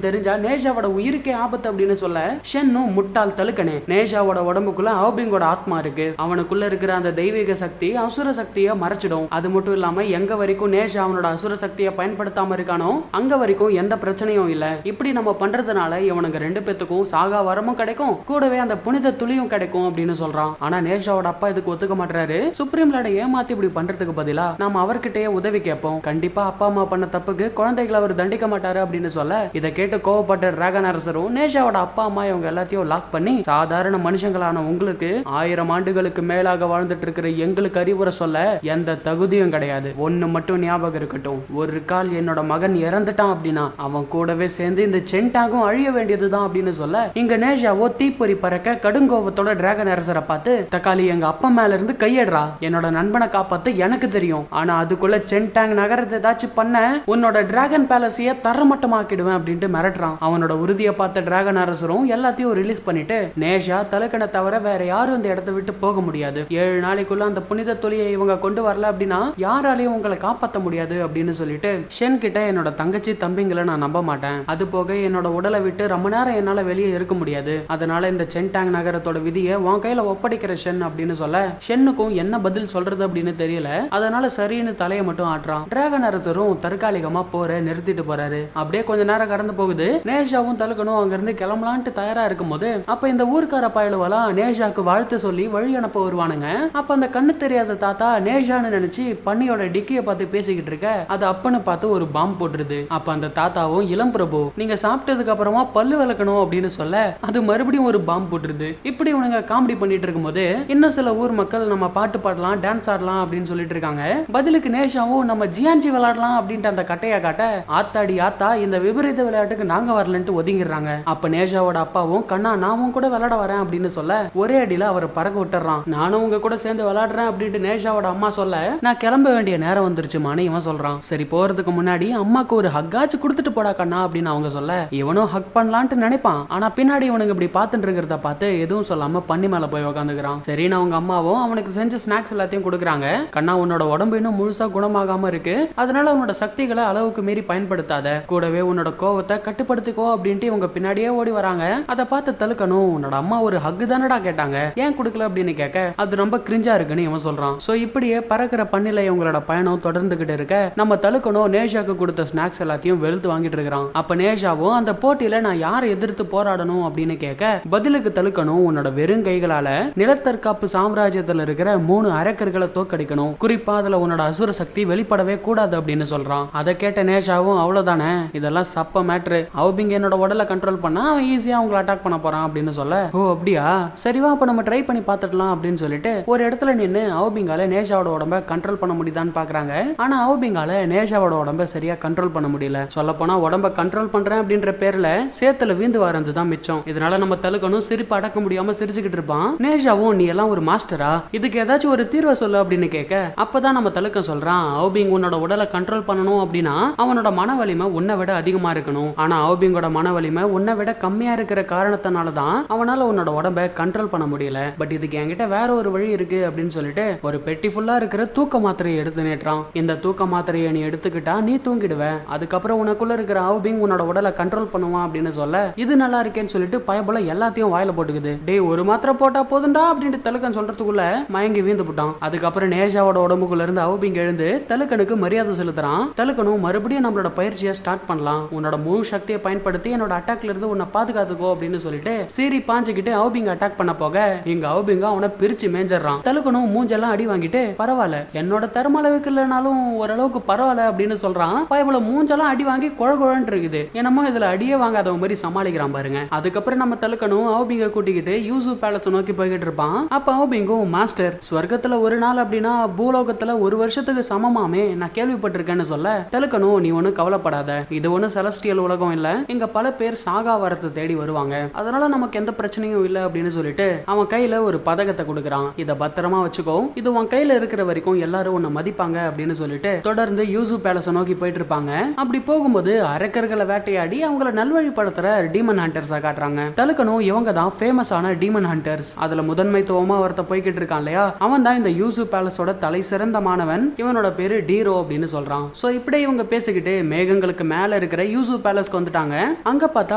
தெரிஞ்சா நேஷாவோட உயிருக்கே ஆபத்து அப்படின்னு சொல்ல, ஷென்னும் முட்டாள் தலுக்கனே, நேஷாவோட உடம்புக்குள்ள ஆபிங்கோட ஆத்மா இருக்கு, அவனுக்குள்ள இருக்கிற அந்த தெய்வீக சக்தி அசுர சக்தியை மறைச்சிடும், அது மட்டும் இல்லாம எங்க வரைக்கும் நேஷா அவனோட அசுர சக்தியை பயன்படுத்தாம இருக்கானோ அங்க வரைக்கும் எந்த பிரச்சனையும் இல்ல, இப்படி நம்ம பண்றதுனால இவனுங்க 2 பேத்துக்கும் சாகா வரமும் கிடைக்கும், கூடவே அந்த புனித துளியும் கிடைக்கும் அப்படின்னு சொல்றான். ஆனா நேஷாவோட அப்பா இதுக்கு ஒத்துக்க மாட்டாரு. சுப்ரீம் லார்டை ஏமாத்தி இப்படி பண்றதுக்கு பதிலா நாம அவர்கிட்டயே உதவி கேட்போம், கண்டிப்பா அப்பா அம்மா பண்ண தப்புக்கு குழந்தைகளை அவர் தண்டிக்க மாட்டாரு அப்படின்னு சொல்ல, இதை கேட்டு கோவப்பட்ட டிராகன் அரசரும் நேஷாவோட அப்பா அம்மா இவங்க எல்லாத்தையும் லாக் பண்ணி, சாதாரண மனுஷங்களான உங்களுக்கு 1000 ஆண்டுகளுக்கு மேலாக வாழ்ந்துட்டு இருக்கிற எங்களுக்கு அறிவுரை சொல்ல எந்த தகுதியும் கிடையாது, ஒன்னு மட்டும் ஞாபகம் இருக்கட்டும், ஒரு கால் என்னோட மகன் இறந்துட்டான் அப்படின்னா அவன் கூடவே சேர்ந்து இந்த சென்டாகும் அழிய வேண்டியதுதான் அப்படின்னு சொல்ல, இங்க நேஷாவோ தீப்பொறி பறக்க கடுங்கோவத்தோட டிராகன் அரசரை பார்த்து, தக்காளி எங்க அப்பா மேல இருந்து கையடுறா, என்னோட நண்பனை காப்பாத்து எனக்கு தெரியும், ஆனா அதுக்குள்ள சென்டாங் நகரத்தை ஏதாச்சும் பண்ண உன்னோட டிராகன் பேலஸையே தரமட்டமாக்கிடுவேன் அப்படின்ட்டு மிரட்டுறான். அவனோட உறுதியை பார்த்த டிராகன் அரசரும் எல்லாத்தையும் ரிலீஸ் பண்ணிட்டு, நேஷா தலுக்கனை தவிர வேற யாரும் இந்த இடத்தை விட்டு போக முடியாது, 7 நாளைக்குள்ள அந்த புனித தொழியை இவங்க கொண்டு வரல அப்படின்னா யாராலையும் உங்களை காப்பாற்ற முடியாது அப்படின்னு சொல்லிட்டு, ஷென் கிட்ட என்னோட தங்கச்சி தம்பிங்களை நான் நம்ப மாட்டேன், அது போக என்னோட உடலை விட்டு ரொம்ப நேரம் என்னால வெளியே இருக்க முடியாது, அதனால இந்த சென்டாங் நகரத்தோட விதியை உன் கையில ஒப்படைக்கிற ஷென் அப்படின்னு சொல்ல, ஷென்னுக்கும் என்ன பதில் சொல்றது அப்படின்னு தெரியல, அதனால சரின்னு தலையை மட்டும் ஆட்டுறான். டிராகன் அரசரும் தற்காலிகமா போற நிறுத்திட்டு போறாரு. அப்படியே கொஞ்ச நேரம் கடந்து போகுது. நேஷாவும் தலுக்கணும் அங்க இருந்து கிளம்பலான்ட்டு தயாரா இருக்கும் போது, அப்ப இந்த ஊர்க்கார பயலுவெல்லாம் நேஷாக்கு வாழ்த்து சொல்லி வழி அனுப்ப வருவானுங்க. அப்ப அந்த கண்ணு தெரியாத தாத்தா நேஷான்னு நினைச்சு பன்னியோட டிக்கிய பார்த்து பேசிக்கிட்டு இருக்க, அது அப்பன்னு பார்த்து ஒரு பாம்பு போட்டுருது. அப்ப அந்த தாத்தாவும், இளம் பிரபு நீங்க சாப்பிட்டதுக்கு அப்புறமா பல்லு விளக்கணும் அப்படின்னு சொல்ல, அது மறுபடியும் ஒரு பாம்பு போட்டுருது. இப்படி இவனுங்க காமெடி பண்ணிட்டு இருக்கும் போது இன்னும் சில ஊர் மக்கள் நம்ம பாட்டு பாடலாம் டான்ஸ் ஆடலாம் அப்படின்னு சொல்லிட்டு இருக்காங்க. பதிலுக்கு நேஷாவும் நம்ம ஜியான்ஜி விளையாடலாம் அப்படின்ட்டு அந்த கட்டையா காட்ட, ஆத்தாடி ஆத்தா இந்த விபரீத விளையாட்டுக்கு நாங்க வரலன்ட்டு ஒதுங்கிடுறாங்க. அப்ப நேஷாவோட அப்பாவும், கண்ணா நாமும் கூட விளையாட வரேன் அப்படின்னு சொல்ல, ஒரே அடியில அவரை பறக்க விட்டுறான். நானும் உங்க கூட சேர்ந்து விளையாடுறேன் அப்படின்ட்டு நேஷாவோட அம்மா சொல்ல, நான் கிளம்ப வேண்டிய நேரம் வந்துருச்சுமான்னு இவன் சொல்றான். சரி போறதுக்கு முன்னாடி அம்மாக்கு ஒரு ஹக்காச்சு கொடுத்துட்டு போடா கண்ணா அப்படின்னு அவங்க சொல்ல, இவனும் ஹக் பண்ணலான்ட்டு நினைப்பான். ஆனா பின்னாடி இவனுக்கு இப்படி பார்த்துட்டு இருக்கிறத பார்த்து எதுவும் சொல்லாம பண்ணி மேல போய் உட்காந்துக்கிறான். சரின்னு அவங்க அம்மாவும் அவனுக்கு செஞ்ச ஸ்நாக்ஸ் எல்லாத்தையும் கொடுக்குறாங்க. கண்ணா உன்னோட உடம்பு இன்னும் முழுசா குணமாகாம இருக்கு, அதனால உன்னோட சக்திகளை அளவுக்கு மீறி பயன்படுத்தாத, கூடவே உன்னோட கோவத்தை கட்டுப்படுத்திக்கோ அப்படின்ட்டு இவங்க பின்னாடியே ஓடி வராங்க. அதை பார்த்து தலுக்கணும், உன்னோட அம்மா ஒரு ஹக் தானடா கேட்டாங்க, ஏன் கொடுக்கல அப்படின்னு கேட்க, அது ரொம்ப கிரிஞ்சா இருக்குன்னு இவன் சொல்றான். சோ இப்படியே பறக்கிற பண்ணில இவங்களோட பயணம் தொடர்ந்துகிட்டு இருக்க, நம்ம தலுக்கணும் நேஷாக்கு கொடுத்த ஸ்நாக்ஸ் எல்லாத்தையும் வெளுத்து வாங்கிட்டு இருக்கிறான். அப்ப நேஷாவும் அந்த போட்டியில நான் யாரை எதிர்த்து போராடணும் அப்படின்னு கேட்க, பதிலுக்கு தலுக்கணும் உன்னோட வெறும் கைகளால நிலத்தற்காப்பு சாம்ராஜ்யத்துல இருக்கிற 3 அரக்கர்களை தோக்கடிக்கணும், குறிப்பா அதுல உன்னோட அசுர சக்தி வெளிப்படவே கூடாது அப்படின்னு சொல்றான். அதை கேட்ட நேஷாவும், அவ்வளவுதானே இதெல்லாம் சப்ப மேட்ரு, அவுபிங் என்னோட உடலை கண்ட்ரோல் பண்ணா அவன் ஈஸியா அவங்களை அட்டாக் பண்ண போறான் அப்படின்னு சொல்ல, ஓ அப்படியா சரிவா அப்ப நம்ம ட்ரை பண்ணி பார்த்துடலாம் அப்படின்னு சொல்லிட்டு ஒரு இடத்துல நின்று அவுபிங்கால நேஷாவோட உடம்ப கண்ட்ரோல் பண்ண முடியுதான்னு பாக்குறாங்க. ஆனா அவுபிங்கால நேஷாவோட உடம்ப சரியா கண்ட்ரோல் பண்ண முடியல. சொல்ல போனா உடம்ப கண்ட்ரோல் பண்றேன் அப்படின்ற பேர்ல சேத்துல வீந்து வரது தான் மிச்சம். இதனால நம்ம தலுக்கணும் சிரிப்பு அடக்க முடியாம சிரிச்சுக்கிட்டு இருப்பான். நேஷாவும், நீ எல்லாம் ஒரு மாஸ்டரா, இதுக்கு ஏதாச்சும் ஒரு தீர்வை சொல்லு அப்படின்னு கேட்க, அப்பதான் நம்ம தலுக்கம் சொல்றான், அவுபிங் உன்னோட உடலை கண்ட்ரோல் பண்ணணும் அப்படின்னா அவனோட மன வலிமை உன்னை விட அதிகமா இருக்கணும், ஆனா அவுபிங்கோட மன வலிமை உன்னை விட கம்மியா இருக்கிற காரணத்தினாலதான் அவனால உன்னோட உடம்ப கண்ட்ரோல் பண்ண முடியல. பட் இதுக்கு என்கிட்ட வேற ஒரு வழி இருக்கு அப்படின்னு சொல்லிட்டு ஒரு பெட்டி ஃபுல்லா இருக்கிற தூக்க மாத்திரையை எடுத்து நேற்றான். இந்த தூக்க மாத்திரையை நீ எடுத்துக்கிட்டா நீ தூங்கிடுவ, அதுக்கப்புறம் உனக்குள்ள இருக்கிற அவுபிங் உன்னோட உடலை கண்ட்ரோல் பண்ணுவான் அப்படின்னு சொல்ல, இது நல்லா இருக்கேன்னு சொல்லிட்டு பயபோல எல்லாத்தையும் வாயில போட்டுக்குது. டேய் ஒரு மாத்திரை போட்டா போதுண்டா அப்படின்ட்டு தலுக்கன் சொல்றதுக்குள்ள மயங்கி வீந்து போட்டான். அதுக்கப்புறம் நேஷாவோட உடம்புக்குள்ள இருந்து அவுபிங் எழுந்து தலுக்கனுக்கு மரியாதை செலுத்துறான். தலுக்கனும் மறுபடியும் நம்மளோட பயிற்சியை ஸ்டார்ட் பண்ணலாம், சொல்றான். உன்னோட முழு சக்தியை பயன்படுத்தி என்னோட அட்டாக்ல இருந்து உன்னை பாதுகாத்துக்கோ அப்படின்னு சொல்லிட்டு சீரி பாஞ்சுக்கிட்டு அவுபிங் அட்டாக் பண்ண போக இங்க அவுபிங்க அவனை பிரிச்சு மேஞ்சிடறான். தலுக்கணும் மூஞ்செல்லாம் அடி வாங்கிட்டு பரவாயில்ல என்னோட தரமளவுக்கு இல்லைனாலும் ஓரளவுக்கு பரவாயில்ல அப்படின்னு சொல்றான். பயபுல மூஞ்செல்லாம் அடி வாங்கி குழகுழன்னு இருக்குது. என்னமோ இதுல அடியே வாங்காதவங்க மாதிரி சமாளிக்கிறான் பாருங்க. அதுக்கப்புறம் நம்ம தலுக்கணும் அவுபிங்க கூட்டிக்கிட்டு யூசு பேலஸ் நோக்கி போய்கிட்டு இருப்பான். அப்ப அவுபிங்கும் மாஸ்டர் ஸ்வர்க்கத்துல ஒரு நாள் அப்படின்னா பூலோகத்துல ஒரு வருஷத்துக்கு சமமாமே நான் கேள்விப்பட்டிருக்கேன்னு சொல்ல தலுக்கணும் நீ ஒண்ணு கவலைப்படாத, இது ஒண்ணு செலஸ்டியல் உலகம் இல்ல, இங்க பல பேர் சாகா வரத்தை தேடி வருவாங்க, அதனால நமக்கு எந்த பிரச்சனையும் இல்ல அப்படின்னு சொல்லிட்டு அவன் கையில ஒரு பதக்கத்தை கொடுக்கறான். இத பத்திரமா வச்சுக்கோ, இது உன் கையில இருக்கிற வரைக்கும் எல்லாரும் உன்னை மதிப்பாங்க அப்படின்னு சொல்லிட்டு தொடர்ந்து யூசு பேலஸை நோக்கி போயிட்டு இருப்பாங்க. அப்படி போகும்போது அரக்கர்களை வேட்டையாடி அவங்கள நல்வழிப்படுத்துற டீமன் ஹண்டர்ஸா காட்டுறாங்க. தலுக்கணும் இவங்க தான் ஃபேமஸான டீமன் ஹண்டர்ஸ். அதுல முதன்மைத்துவமா ஒருத்த போய்கிட்டு இருக்கான் இல்லையா, அவன் தான் இந்த யூசு பேலஸோட தலை சிறந்த மாணவன். இவனோட பேரு டீரோ அப்படின்னு சொல்றான். சோ இப்படி இவங்க பேசிக்கிட்டு மேகங்களுக்கு மேல இருக்கிற யூசு பேலஸ்க்கு வந்துட்டாங்க. அங்க பார்த்தா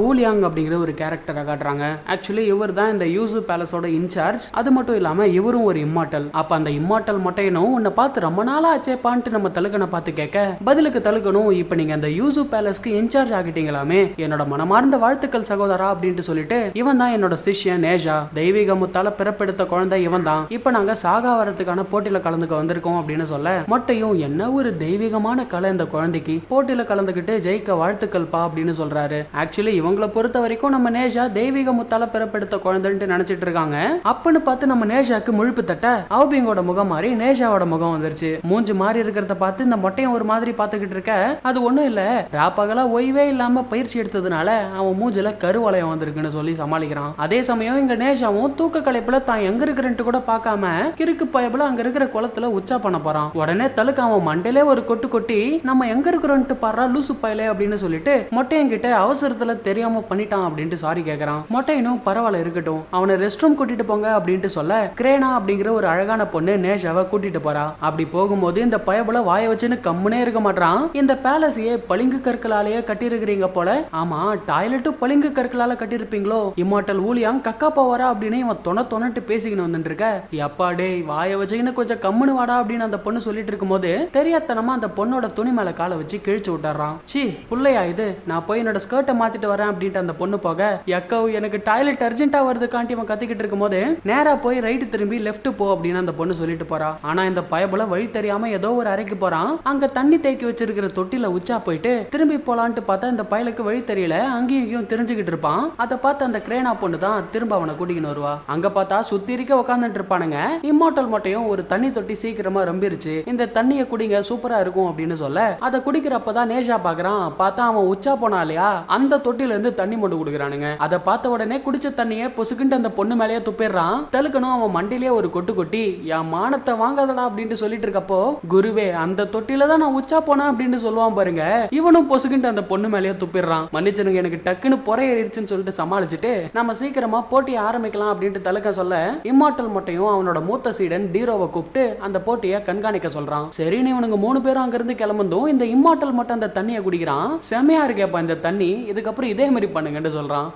ஊலியாங் அப்படிங்கிற ஒரு கேரக்டரை காட்டுறாங்க. ஆக்சுவலி இவர் தான் இந்த யூசு பேலஸோட இன்சார்ஜ். அது மட்டும் இல்லாம இவரும் ஒரு இம்மார்டல். அப்ப அந்த இம்மார்டல் மொட்டையனும் உன்னை பார்த்து ரொம்ப நாளா ஆச்சேப்பான்ட்டு நம்ம தலுக்கனை பார்த்து கேட்க பதிலுக்கு தலுக்கணும் இப்ப நீங்க அந்த யூசு பேலஸ்க்கு இன்சார்ஜ் ஆகிட்டீங்களாமே, என்னோட மனமார்ந்த வாழ்த்துக்கள் சகோதரா அப்படின்ட்டு சொல்லிட்டு இவன் தான் என்னோட சிஷ்யன் நேஜா, தெய்வீக முத்தால பிறப்பெடுத்த குழந்தை இவன் தான். இப்ப நாங்க சாகா வரத்துக்கான போட்டியில கலந்துக்க வந்திருக்கோம் அப்படின்னு சொல்ல மொட்டையும் என்ன ஒரு தெய்வீகமான கலை இந்த குழந்தைக்கு, போட்டியில கலந்துக்கிட்டு ஜெயிக்க வாழ்த்துக்கள் பா அப்படின்னு சொல்றாரு. ஆக்சுவலி இவங்களை பொறுத்த வரைக்கும் நம்ம நேஜா தெய்வீக முத்தால பிறப்பெடுத்த குழந்தைன்னு நினைச்சிட்டு இருக்காங்க. அப்பன்னு பார்த்து நம்ம நேஜாக்கு முழுப்பு தட்ட அவுபிங்கோட முகம் மாறி நேஜாவோட முகம் வந்துருச்சு. மூஞ்சி மாறி இருக்கிறத பார்த்து இந்த மொட்டையும் ஒரு மாதிரி பார்த்துக்கிட்டு இருக்க, அது ஒண்ணும் இல்ல ராப்பகலா ஓய்வே இல்லாம பயிற்சி எடுத்ததுனால அவன் மூஞ்சில கருவளையம் வந்திருக்குன்னு சொல்லி சமாளிக்கிறான். அதே சமயம் இங்க நேஜாவும் தூக்க கலைப்புல தான் எங்க இருக்கிறன்ட்டு கூட பார்க்காம கிறுக்கு பயப்புல அங்க இருக்கிற குளத்துல உச்சா பண்ண போறான். உடனே தலுக்கு அவன் மண்டையிலே ஒரு கொட்டு கொட்டி நம்ம எங்க இருக்கிறோன்ட்டு பாரா லூசு பயலே அப்படின்னு சொல்லிட்டு மொட்டையன் கிட்ட அவசரத்துல தெரியாம பண்ணிட்டான் அப்படின்ட்டு சாரி கேக்குறான். மொட்டையனும் பரவாயில்ல இருக்கட்டும், அவனை ரெஸ்ட் ரூம் கூட்டிட்டு போங்க அப்படின்ட்டு சொல்ல கிரேனா அப்படிங்கிற ஒரு அழகான பொண்ணு நேஷாவை கூட்டிட்டு போறா. அப்படி போகும்போது இந்த பயபுல வாய வச்சுன்னு கம்முனே இருக்க மாட்டான். இந்த பேலஸையே பளிங்கு கற்களாலேயே கட்டிருக்கிறீங்க போல, ஆமா டாய்லெட்டும் பளிங்கு கற்களால கட்டிருப்பீங்களோ, இம்மார்டல் ஊலியாங் கக்கா போவாரா அப்படின்னு இவன் தொணட்டு பேசிக்கணும் வந்துட்டு இருக்க. எப்பா டேய் வாய வச்சுன்னு கொஞ்சம் கம்முனு வாடா அப்படின்னு அந்த பொண்ணு சொல்லிட்டு இருக்கும் போது தெரியாதனமா அந்த பொண்ணோட துணி மேல காலை வச்சு கிழிச்சு விட்டுறான். சி புள்ளையா இது, நான் போய் என்னோட ஸ்கர்ட்டை மாத்திட்டு வரேன் அப்படின்ட்டு அந்த பொண்ணு போக எக்கவு எனக்கு டாய்லெட் அர்ஜென்ட்டா வருது காண்டி அவன் கத்திக்கிட்டு இருக்கும் போது நேரா போய் ரைட்டு திரும்பி லெஃப்ட் போ அப்படின்னு அந்த பொண்ணு சொல்லிட்டு போறா. ஆனா இந்த பயபுல வழி தெரியாம ஏதோ ஒரு அறைக்கு போறான். அங்க தண்ணி தேக்கி வச்சிருக்கிற தொட்டில உச்சா போயிட்டு திரும்பி போலான்ட்டு பார்த்தா இந்த பயலுக்கு வழி தெரியல, அங்கேயும் இங்கேயும் தெரிஞ்சுக்கிட்டு இருப்பான். அதை பார்த்து அந்த கிரேனா பொண்ணு தான் திரும்ப அவனை கூட்டிக்கின்னு வருவா. அங்க பார்த்தா சுத்தி இருக்க உட்காந்துட்டு இருப்பானுங்க. இம்மார்டல் மொட்டையும் ஒரு தண்ணி தொட்டி சீக்கிரமா ரொம்பிருச்சு, இந்த தண்ணியை குடிங்க சூப்பரா இருக்கும் அப்படின்னு சொல்ல அதை குடிக்கிறப்பதான் நேஷா பாக்குறான். பார்த்தா அவன் உச்சா போனா இல்லையா, அந்த தொட்டில இருந்து தண்ணி மொண்டு குடுக்குறானுங்க. அதை பார்த்த உடனே குடிச்ச தண்ணியை பொசுக்கிட்டு அந்த பொண்ணு மேலேயே துப்பிடுறான். தலுக்கணும் அவன் மண்டிலேயே ஒரு கொட்டு கொட்டி என் மானத்தை வாங்காதடா அப்படின்ட்டு சொல்லிட்டு இருக்கப்போ குருவே அந்த தொட்டில தான் நான் உச்சா போனேன் அப்படின்னு சொல்லுவான் பாருங்க. இவனும் பொசுக்கிட்டு அந்த பொண்ணு மேலேயே துப்பிடுறான். மன்னிச்சனுங்க எனக்கு டக்குன்னு பொறை ஏறிடுச்சுன்னு சொல்லிட்டு சமாளிச்சுட்டு நம்ம சீக்கிரமா போட்டியை ஆரம்பிக்கலாம் அப்படின்ட்டு தலுக்க சொல்ல இம்மார்டல் மொட்டையும் அவனோட மூத்த சீடன் டீரோவை கூப்பிட்டு அந்த போட்டியை கண்காணிக்க சொல்றான். சரி நீ இவனுங்க 3 பேரும் அங்க இருந்து கிளம்பும் இந்த இம்மார்டல் மட்டும் அந்த தண்ணியை குடிக்கிறான். செமையா இருக்கேப்பா இந்த தண்ணி, இதுக்கப்புறம் இதே மாதிரி பண்ணுங்கன்னு சொல்றான்.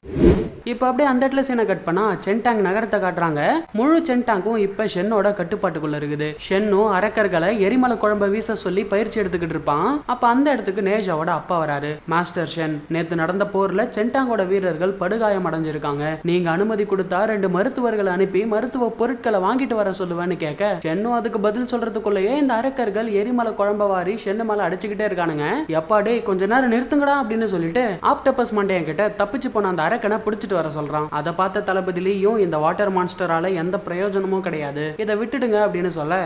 இப்போ அப்படியே அந்த இடத்துல சீனை கட் பண்ணா சென்டாங் நகரத்தை காட்டுறாங்க. முழு சென்டாங்கும் இப்ப ஷென்னோட கட்டுப்பாட்டுக்குள்ள இருக்குது. ஷென்னும் அரக்கர்களை எரிமலை குழம்ப வீச சொல்லி பயிற்சி எடுத்துக்கிட்டு இருப்பான். அப்ப அந்த இடத்துக்கு நேஜாவோட அப்பா வராரு. மாஸ்டர் ஷென், நேத்து நடந்த போர்ல சென்டாங்கோட வீரர்கள் படுகாயம் அடைஞ்சிருக்காங்க, நீங்க அனுமதி கொடுத்தா 2 மருத்துவர்களை அனுப்பி மருத்துவ பொருட்களை வாங்கிட்டு வர சொல்லுவேன்னு கேட்க ஷென்னும் அதுக்கு பதில் சொல்றதுக்குள்ளேயே இந்த அரக்கர்கள் எரிமலை குழம்ப வாரி ஷென்னு மேல அடிச்சுக்கிட்டே இருக்கானுங்க. எப்பாடே கொஞ்ச நேரம் நிறுத்துங்கடா அப்படின்னு சொல்லிட்டு ஆப்டபஸ் மண்டையன் கிட்ட தப்பிச்சு போன அந்த அரக்கனை பிடிச்சிட்டு வர சொல்றான். அதை பார்த்த தளபதியிலையும் இந்த வாட்டர் மான்ஸ்டரால எந்த பிரயோஜனமும் கிடையாது, இதை விட்டுடுங்க அப்படின்னு சொல்ல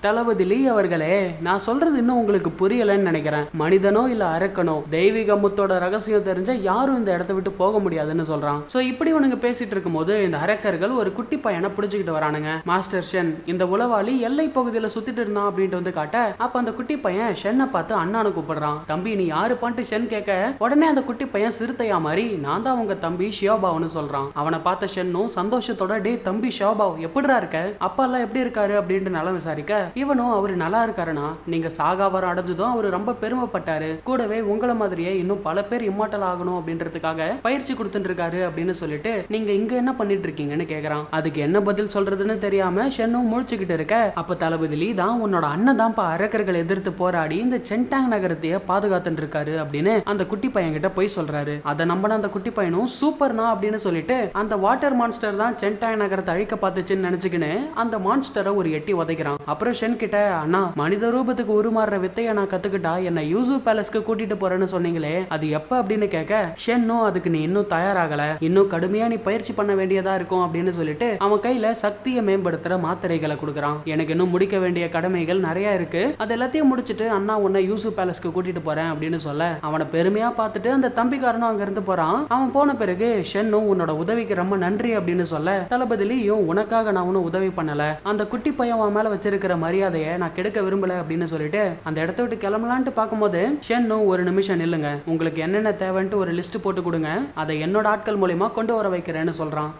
தளபதி லீ அவர்களே, நான் சொல்றது இன்னும் உங்களுக்கு புரியலன்னு நினைக்கிறேன். மனிதனோ இல்ல அரக்கனோ தெய்வீக முத்தோட ரகசியம் தெரிஞ்ச யாரும் இந்த இடத்த விட்டு போக முடியாதுன்னு சொல்றான். சோ இப்படி உனக்கு பேசிட்டு இருக்கும் போது இந்த அரக்கர்கள் ஒரு குட்டி பையனை பிடிச்சிக்கிட்டு வரானுங்க. மாஸ்டர் ஷென், இந்த உளவாளி எல்லை பகுதியில சுத்திட்டு இருந்தான் அப்படின்ட்டு வந்து காட்ட அப்ப அந்த குட்டி பையன் ஷென்னை பார்த்து அண்ணானு கூப்பிடுறான். தம்பி நீ யாரு பான்ட்டு ஷென் கேட்க உடனே அந்த குட்டி பையன் சிறுத்தையா மாதிரி நான் தான் உங்க தம்பி ஷியோபாவ்னு சொல்றான். அவனை பார்த்த ஷென்னும் சந்தோஷத்தோட டே தம்பி ஷியோபாவ் எப்படிடா இருக்க, அப்பா எல்லாம் எப்படி இருக்காரு அப்படின்ட்டு நலம் விசாரிக்க இவனும் அவரு நல்லா இருக்காருனா நீங்க சாகாவரம் அடைஞ்சதும் அவரு ரொம்ப பெருமைப்பட்டாரு, கூடவே உங்களை மாதிரியே இன்னும் பல பேர் இம்மார்டல் ஆகணும் அப்படின்றதுக்காக பயிற்சி கொடுத்துட்டு இருக்காரு அப்படின்னு சொல்லிட்டு நீங்க இங்க என்ன பண்ணிட்டு இருக்கீங்கன்னு கேக்குறான். அதுக்கு என்ன பதில் சொல்றதுன்னு தெரியாம ஷென்னும் முழிச்சுக்கிட்டு இருக்க, அப்ப தளபதி லீ தான் உன்னோட அண்ணன் தான்ப்பா அரக்கர்களை எதிர்த்து போராடி இந்த சென்டாங் நகரத்தையே பாதுகாத்துட்டு இருக்காரு அப்படின்னு அந்த குட்டி பையன் கிட்ட போய் சொல்றாரு. அதை நம்பின அந்த குட்டி பையனும் சூப்பர்னா அப்படின்னு சொல்லிட்டு அந்த வாட்டர் மான்ஸ்டர் தான் சென்டாங் நகரத்தை அழிக்க பார்த்துச்சுன்னு நினைச்சுக்கின்னு அந்த மான்ஸ்டரை ஒரு எட்டி உதைக்கிறான். அப்புறம் ஷென் கிட்ட, அண்ணா மனித ரூபத்துக்கு உருமாறுற வித்தையை நான் கத்துக்கிட்டா என்ன யூசு பேலஸ்க்கு கூட்டிட்டு போறேன்னு சொன்னீங்களே அது எப்ப அப்படின்னு கேட்க, ஷென்னும் அதுக்கு நீ இன்னும் தயாராகல, இன்னும் கடுமையா நீ பயிற்சி பண்ண வேண்டியதா இருக்கும் அப்படின்னு சொல்லிட்டு அவன் கையில சக்தியை மேம்படுத்துற மாத்திரைகளை கொடுக்கறான். எனக்கு இன்னும் முடிக்க வேண்டிய கடமைகள் நிறைய இருக்கு, அது எல்லாத்தையும் முடிச்சிட்டு அண்ணா உன்னை யூசு பேலஸ்க்கு கூட்டிட்டு போறேன் அப்படின்னு சொல்ல அவனை பெருமையா பார்த்துட்டு அந்த தம்பிக்காரனும் அங்க இருந்து போறான். அவன் போன பிறகு ஷென்னும் உன்னோட உதவிக்கு ரொம்ப நன்றி அப்படின்னு சொல்ல, தளபதி லீயும் உனக்காக நான் ஒன்னும் உதவி பண்ணல, அந்த குட்டி பையன் அவன் மேல வச்சிருக்கிற மரியாதையை நான் கெடுக்க விரும்பல அப்படின்னு சொல்லிட்டு அந்த இடத்த விட்டு கிளம்பலான்ட்டு பார்க்கும்போது ஷென்னும் ஒரு நிமிஷம் நில்லுங்க, உங்களுக்கு என்னென்ன தேவைன்ட்டு ஒரு லிஸ்ட் போட்டு கொடுங்க, அதை என்னோட ஆட்கள் மூலியமா கொண்டு வர வைக்கிறேன்னு சொல்றான்.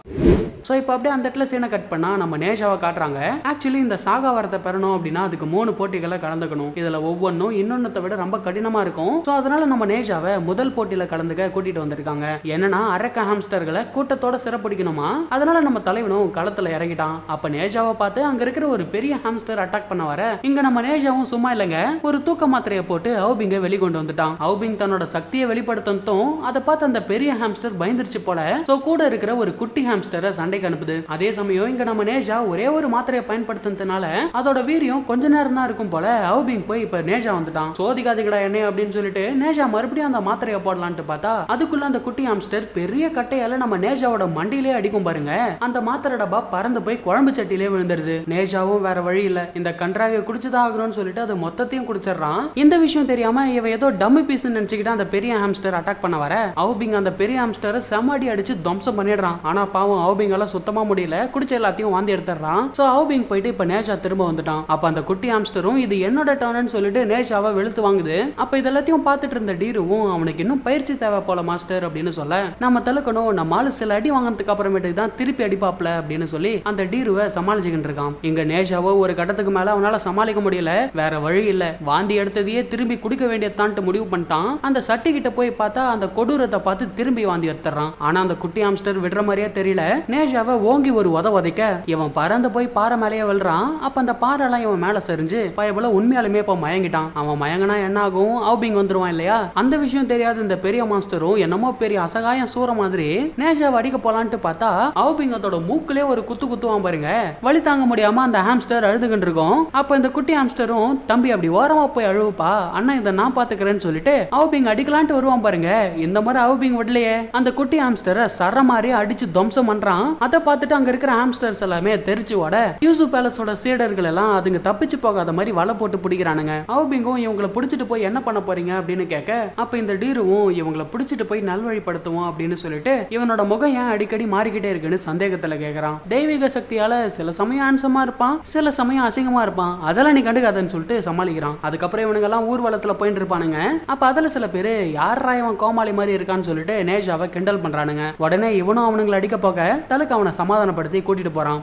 ஸோ இப்போ அப்படியே அந்த இடத்துல சீனை கட் பண்ணா நம்ம நேஷாவை காட்டுறாங்க. ஆக்சுவலி இந்த சாகா வரத்தை பெறணும் அப்படின்னா அதுக்கு 3 போட்டிகளை கலந்துக்கணும். இதுல ஒவ்வொன்றும் இன்னொன்னத்தை விட ரொம்ப கடினமா இருக்கும். ஸோ அதனால நம்ம நேஷாவை முதல் போட்டியில கலந்துக்க கூட்டிட்டு வந்திருக்காங்க. என்னன்னா அரக்க ஹாம்ஸ்டர்களை கூட்டத்தோட சிறப்பிடிக்கணுமா, அதனால நம்ம தலைவனும் களத்துல இறங்கிட்டான். அப்ப நேஷாவை பார்த்து அங்க இருக்கிற ஒரு பெரிய ஹாம்ஸ்டர் அட்டாக் பண்ண வர இங்க நம்ம நேஷாவும் சும்மா இல்லைங்க, ஒரு தூக்க மாத்திரையை போட்டு அவுபிங்க வெளிக்கொண்டு வந்துட்டான். அவுபிங் தன்னோட சக்தியை வெளிப்படுத்தும் அதை பார்த்து அந்த பெரிய ஹாம்ஸ்டர் பயந்துருச்சு போல. ஸோ கூட இருக்கிற ஒரு குட்டி ஹாம்ஸ்டரை சண்டை அனுப்புது. அதே சமயம் இங்க நம்ம நேஷா ஒரே ஒரு மாத்திரையை பயன்படுத்துறதுனால அதோட வீரியம் கொஞ்ச நேரம் தான் இருக்கும் போல. அவுபிங் போய் இப்ப நேஷா வந்துட்டான். சோதிக்காதீங்கடா என்ன அப்படின்னு சொல்லிட்டு நேஷா மறுபடியும் அந்த மாத்திரையை போடலான்ட்டு பார்த்தா அதுக்குள்ள அந்த குட்டி ஹாம்ஸ்டர் பெரிய கட்டையால நம்ம நேஷாவோட மண்டியிலே அடிக்கும் பாருங்க. அந்த மாத்திரை டப்பா பறந்து போய் குழம்பு சட்டிலே விழுந்துருது. நேஷாவும் வேற வழி இல்ல, இந்த கன்றாவியை குடிச்சுதான் ஆகணும்னு சொல்லிட்டு அது மொத்தத்தையும் குடிச்சிடறான். இந்த விஷயம் தெரியாம இவ ஏதோ டம்மி பீஸ் நினைச்சுக்கிட்டு அந்த பெரிய ஹாம்ஸ்டர் அட்டாக் பண்ண வர அவுபிங் அந்த பெரிய ஹாம்ஸ்டரை செமடி அடிச்சு துவம்சம் பண்ணிடுறான். ஆனா பாவம் அவுபிங் சுத்தமா முடியல, குடிச்ச எல்லாத்தையும் வாந்தி எடுத்துறான். சோ அவுபிங் போயிட்டு இப்ப நேஷா திரும்ப வந்துட்டான். அப்ப அந்த குட்டி ஹாம்ஸ்டரும் இது என்னோட டர்ன்னு சொல்லிட்டு நேஷாவை வெளுத்து வாங்குது. அப்ப இதெல்லாத்தையும் பார்த்துட்டு இருந்த டீருவும் அவனுக்கு இன்னும் பயிற்சி தேவை போல மாஸ்டர் அப்படின்னு சொல்ல, நம்ம தலுக்கணும் நம்ம ஆளு சில அடி வாங்கினதுக்கு அப்புறமேட்டுக்கு தான் திருப்பி அடிப்பாப்ல அப்படின்னு சொல்லி அந்த டீருவை சமாளிச்சுக்கிட்டு இருக்கான். இங்க நேஷாவோ ஒரு கட்டத்துக்கு மேல அவனால சமாளிக்க முடியல, வேற வழி இல்ல, வாந்தி எடுத்ததையே திரும்பி குடிக்க வேண்டியதான்ட்டு முடிவு பண்ணிட்டான். அந்த சட்டி கிட்ட போய் பார்த்தா அந்த கொடூரத்தை பார்த்து திரும்பி வாந்தி எடுத்துறான். ஆனா அந்த குட்டி ஹாம்ஸ்டர் விடுற மாதிரியே தெரியல. நேஷாவை ஓங்கி ஒரு உதைக்க இவன் பறந்து போய் பாறை மேலேயே விழுறான். அப்ப அந்த பாறை எல்லாம் இவன் மேல சரிஞ்சு பயபோல உண்மையாலுமே இப்ப மயங்கிட்டான். அவன் மயங்கினா என்ன ஆகும், அவுபிங் வந்துருவான் இல்லையா. அந்த விஷயம் தெரியாத இந்த பெரிய மாஸ்டரும் என்னமோ பெரிய அசகாயம் சூற மாதிரி நேஷாவை அடிக்க போலான்ட்டு பார்த்தா அவுபிங் அதோட மூக்கிலே ஒரு குத்து குத்துவான் பாருங்க. வலி தாங்க முடியாம அந்த ஹாம்ஸ்டர் அழுதுகிட்டு இருக்கும். அப்ப இந்த குட்டி ஹாம்ஸ்டரும் தம்பி அப்படி ஓரமா போய் அழுவுப்பா, அண்ணா இதை நான் பாத்துக்கிறேன்னு சொல்லிட்டு அவுபிங் அடிக்கலான்ட்டு வருவான் பாருங்க. இந்த மாதிரி அவுபிங் விடலையே, அந்த குட்டி ஹாம்ஸ்டரை சர மாதிரி அடிச்சு துவம்சம் பண்றான். அதை பார்த்துட்டு அங்க இருக்கிற ஹாம்ஸ்டர்ஸ் எல்லாமே தெரிச்சு ஓட யூசு பேலஸோட சீடர்கள் எல்லாம் அதுங்க தப்பிச்சு போகாத மாதிரி வலை போட்டு பிடிக்கிறானுங்க. அவுபிங்கும் இவங்களை பிடிச்சிட்டு போய் என்ன பண்ண போறீங்க அப்படின்னு கேட்க, அப்ப இந்த டீருவும் இவங்களை பிடிச்சிட்டு போய் நல்வழிப்படுத்துவோம் அப்படின்னு சொல்லிட்டு இவனோட முகம் ஏன் அடிக்கடி மாறிக்கிட்டே இருக்குன்னு சந்தேகத்துல கேட்கறான். தெய்வீக சக்தியால சில சமயம் ஹான்சமா இருப்பான், சில சமயம் அசிங்கமா இருப்பான், அதெல்லாம் நீ கண்டுக்காதன்னு சொல்லிட்டு சமாளிக்கிறான். அதுக்கப்புறம் இவனுங்க எல்லாம் ஊர்வலத்துல போயிட்டு இருப்பானுங்க. அப்ப அதுல சில பேரு யாரா இவன் கோமாளி மாதிரி இருக்கான்னு சொல்லிட்டு நேஷாவை கிண்டல் பண்றானுங்க. உடனே இவனும் அவனுங்களை அடிக்க போக தலுக்கு அவனை சமாதானப்படுத்தி கூட்டிட்டு போறான்.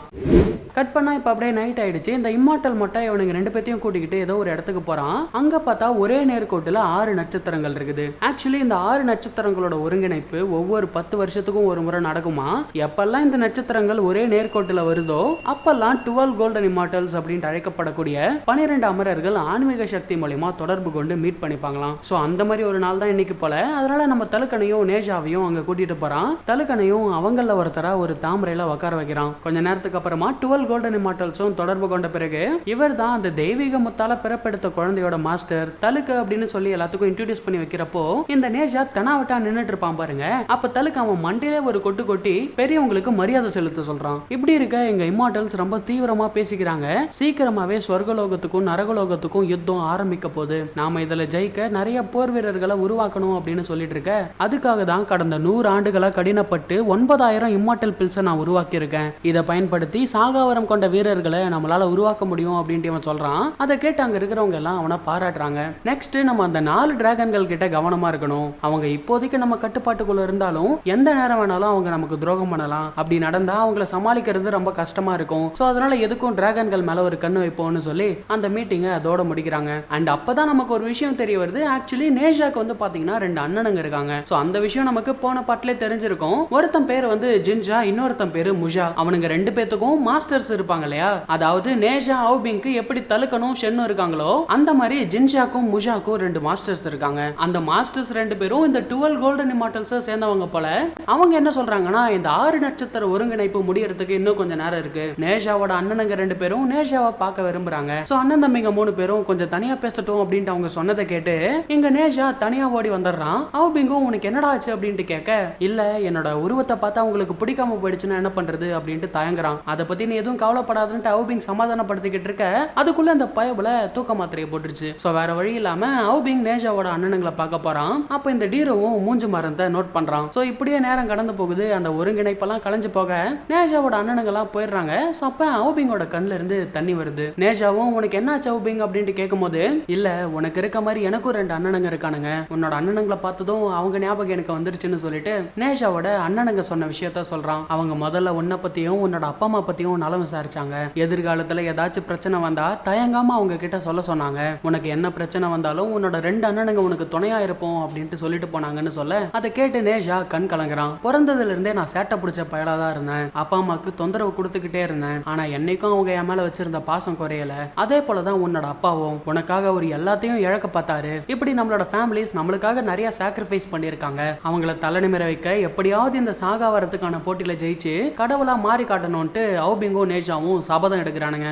கட் பண்ணா இப்ப அப்படியே நைட் ஆயிடுச்சு. இந்த இம்மார்டல் மொட்டை இவனுங்க 2 பேத்தையும் கூட்டிக்கிட்டு ஏதோ ஒரு இடத்துக்கு போறான். அங்க பார்த்தா ஒரே நேர்கோட்டுல 6 நட்சத்திரங்கள் இருக்குது. ஆக்சுவலி இந்த 6 நட்சத்திரங்களோட ஒருங்கிணைப்பு ஒவ்வொரு 10 வருஷத்துக்கும் ஒரு முறை நடக்குமா. எப்பெல்லாம் இந்த நட்சத்திரங்கள் ஒரே நேர்கோட்டுல வருதோ அப்பெல்லாம் 12 கோல்டன் இம்மார்டல்ஸ் அப்படின்னு அழைக்கப்படக்கூடிய 12 அமரர்கள் ஆன்மீக சக்தி மூலமா தொடர்பு கொண்டு மீட் பண்ணிப்பாங்களாம். சோ அந்த மாதிரி ஒரு நாள் தான் இன்னைக்கு போல. அதனால நம்ம தலுக்கனையும் நேஷாவையும் அங்க கூட்டிட்டு போறான். தலுக்கனையும் அவங்கள ஒருத்தரா ஒரு தாமரையில உட்கார வைக்கிறான். கொஞ்ச நேரத்துக்கு அப்புறமா 12 கோல்டன் இம்மார்டல்ஸும் தொடர்பு கொண்ட பிறகு இவர் தான் அந்த தெய்வீக முத்தால பிறப்பெடுத்த குழந்தையோட மாஸ்டர் தலுக்கு அப்படின்னு சொல்லி எல்லாத்துக்கும் இன்ட்ரோடியூஸ் பண்ணி வைக்கிறப்போ இந்த நேஷா தெனாவட்டா நின்னுட்டு இருப்பான் பாருங்க. அப்ப தலுக்கு அவன் மண்டியிலே ஒரு கொட்டு கொட்டி பெரியவங்களுக்கு மரியாதை செலுத்த சொல்றான். இப்படி இருக்க எங்க இம்மார்டல்ஸ் ரொம்ப தீவிரமா பேசிக்கிறாங்க. சீக்கிரமாவே சொர்க்கலோகத்துக்கும் நரகலோகத்துக்கும் யுத்தம் ஆரம்பிக்க போகுது. நாம இதுல ஜெயிக்க நிறைய போர் வீரர்களை உருவாக்கணும் அப்படின்னு சொல்லிட்டு இருக்க, அதுக்காக தான் கடந்த 100 ஆண்டுகளா கடினப்பட்டு 9000 இம்மார்டல் பில்ஸை நான் உருவாக்கி இருக்கேன். இதை பயன்படுத்தி சாகாவர சாகாவரம் கொண்ட வீரர்களை நம்மளால உருவாக்க முடியும் அப்படின்ட்டு இவன் சொல்றான். அதை கேட்டு அங்க இருக்கிறவங்க எல்லாம் அவனை பாராட்டுறாங்க. நெக்ஸ்ட் நம்ம அந்த 4 டிராகன்கள் கிட்ட கவனமா இருக்கணும். அவங்க இப்போதைக்கு நம்ம கட்டுப்பாட்டுக்குள்ள இருந்தாலும் எந்த நேரம் வேணாலும் அவங்க நமக்கு துரோகம் பண்ணலாம். அப்படி நடந்தா அவங்கள சமாளிக்கிறது ரொம்ப கஷ்டமா இருக்கும். சோ அதனால எதுக்கும் டிராகன்கள் மேல ஒரு கண்ணு வைப்போம்னு சொல்லி அந்த மீட்டிங்கை அதோட முடிக்கிறாங்க. அண்ட் அப்பதான் நமக்கு ஒரு விஷயம் தெரிய வருது. ஆக்சுவலி நேஷாக்கு வந்து பாத்தீங்கன்னா 2 அண்ணனுங்க இருக்காங்க. சோ அந்த விஷயம் நமக்கு போன பாட்டிலே தெரிஞ்சிருக்கும். ஒருத்தன் பேர் வந்து ஜின்ஜா, இன்னொருத்தன் பேரு முஜா. அவனுங்க 2 பேத்துக்கும் மாஸ்டர்ஸ் இருப்பாங்க இல்லையா? அதாவது நேஷா அவுபிங்க்கு எப்படி தலுக்கணும் ஷென்னு இருக்காங்களோ அந்த மாதிரி ஜின்ஜாக்கும் முஜாக்கும் 2 மாஸ்டர்ஸ் இருக்காங்க. அந்த மாஸ்டர்ஸ் 2 பேரும் இந்த 12 கோல்டன் இமார்டல்ஸ் சேர்ந்தவங்க போல. அவங்க என்ன சொல்றாங்கன்னா இந்த 6 நட்சத்திர ஒருங்கிணைப்பு முடியறதுக்கு இன்னும் கொஞ்சம் நேரம் இருக்கு. நேஷாவோட அண்ணனுங்க 2 பேரும் நேஷாவை பார்க்க விரும்புறாங்க. சோ அண்ணன் தம்பிங்க 3 பேரும் கொஞ்சம் தனியா பேசட்டும் அப்படின்ட்டு அவங்க சொன்னதை கேட்டு இங்க நேஷா தனியா ஓடி வந்துடுறான். அவுபிங்கும் உனக்கு என்னடா ஆச்சு அப்படின்ட்டு கேட்க, இல்ல என்னோட உருவத்தை பார்த்தா உங்களுக்கு பிடிக்காம போயிடுச்சுன்னா என்ன பண்றது அப்படின்ட்டு தயங்குறான். அதை பத்தி நீ எதுவும் கவலைப்படாதுன்னு அவுபிங் சமாதானப்படுத்திக்கிட்டு இருக்க அதுக்குள்ள அந்த பயபுல தூக்க மாத்திரையை போட்டுருச்சு. சோ வேற வழி இல்லாம அவுபிங் நேஷாவோட அண்ணனுங்களை பார்க்க போறான். அப்ப இந்த டீரோவும் மூஞ்சு மரத்தை நோட் பண்றான். சோ இப்படியே நேரம் கடந்து போகுது. அந்த ஒருங்கிணைப்பெல்லாம் கலைஞ்சு போக நேஷாவோட அண்ணனுங்கெல்லாம் போயிடுறாங்க. சோ அப்ப அவுபிங்கோட கண்ணுல இருந்து தண்ணி வருது. நேஷாவும் உனக்கு என்ன ஆச்சு அவுபிங் அப்படின்ட்டு கேட்கும் போது, இல்ல உனக்கு இருக்க மாதிரி எனக்கும் 2 அண்ணனுங்க இருக்கானுங்க. உன்னோட அண்ணனுங்களை பார்த்ததும் அவங்க ஞாபகம் எனக்கு வந்துருச்சுன்னு சொல்லிட்டு நேஷாவோட அண்ணனுங்க சொன்ன விஷயத்த சொல்றான். அவங்க முதல்ல உன்னை பத்தியும் உன்னோட அப்பா அம்மா பத்தியும் நலம் விசாரிச்சாங்க. எதிர்காலத்துல ஏதாச்சும் பிரச்சனை வந்தா தயங்காம அவங்க கிட்ட சொல்ல சொன்னாங்க. உனக்கு என்ன பிரச்சனை வந்தாலும் உன்னோட 2 அண்ணனுங்க உனக்கு துணையா இருப்போம் அப்படின்ட்டு சொல்லிட்டு போனாங்கன்னு சொல்ல அதை கேட்டு நேஷா கண் கலங்குறான். பிறந்ததுல இருந்தே நான் சேட்டை பிடிச்ச பயலா தான் இருந்தேன். அப்பா அம்மாக்கு தொந்தரவு கொடுத்துக்கிட்டே இருந்தேன். ஆனா என்னைக்கும் அவங்க என் மேல வச்சிருந்த பாசம் குறையல. அதே போலதான் உன்னோட அப்பாவும் உனக்காக ஒரு எல்லாத்தையும் இழக்க பார்த்தாரு. இப்படி நம்மளோட ஃபேமிலிஸ் நம்மளுக்காக நிறைய சாக்ரிஃபைஸ் பண்ணிருக்காங்க. அவங்கள தலைநிமிர வைக்க எப்படியாவது இந்த சாகாவரத்துக்கான போட்டியில ஜெயிச்சு கடவுளா மாறி காட்டணும்ட்டு அவுபிங்கும் நேஷாவும் சபதம் எடுக்கிறானுங்க.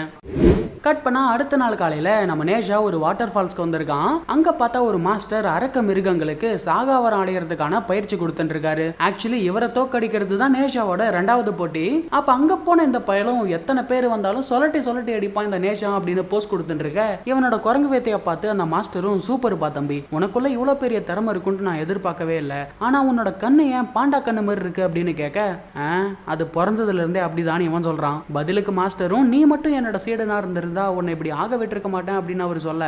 கட் பண்ணா அடுத்த நாள் காலையில நம்ம நேஷா ஒரு வாட்டர் ஃபால்ஸ்க்கு வந்திருக்கான். அங்க பார்த்தா ஒரு மாஸ்டர் அரக்க மிருகங்களுக்கு சாகாவரம் அடைகிறதுக்கான பயிற்சி கொடுத்துட்டு இருக்காரு. ஆக்சுவலி இவரை தோக்கடிக்கிறது தான் நேஷாவோட 2வது போட்டி. அப்ப அங்க போன இந்த பயலும் எத்தனை பேர் வந்தாலும் சொல்லட்டி அடிப்பான் இந்த நேஷா அப்படின்னு போஸ்ட் கொடுத்துட்டு இருக்க இவனோட குரங்கு வேத்தைய பார்த்து அந்த மாஸ்டரும் சூப்பர் பா தம்பி, உனக்குள்ள இவ்வளவு பெரிய திறமை இருக்குன்னு நான் எதிர்பார்க்கவே இல்லை. ஆனா உன்னோட கண்ணு ஏன் பாண்டா கண்ணு மாதிரி இருக்கு அப்படின்னு கேட்க, அது பிறந்ததுல இருந்தே அப்படிதான் இவன் சொல்றான். பதிலுக்கு மாஸ்டரும் நீ மட்டும் என்னோட சீடனா இருந்திருந்தா உன்னை இப்படி ஆக விட்டுருக்க மாட்டேன் அப்படின்னு அவர் சொல்ல,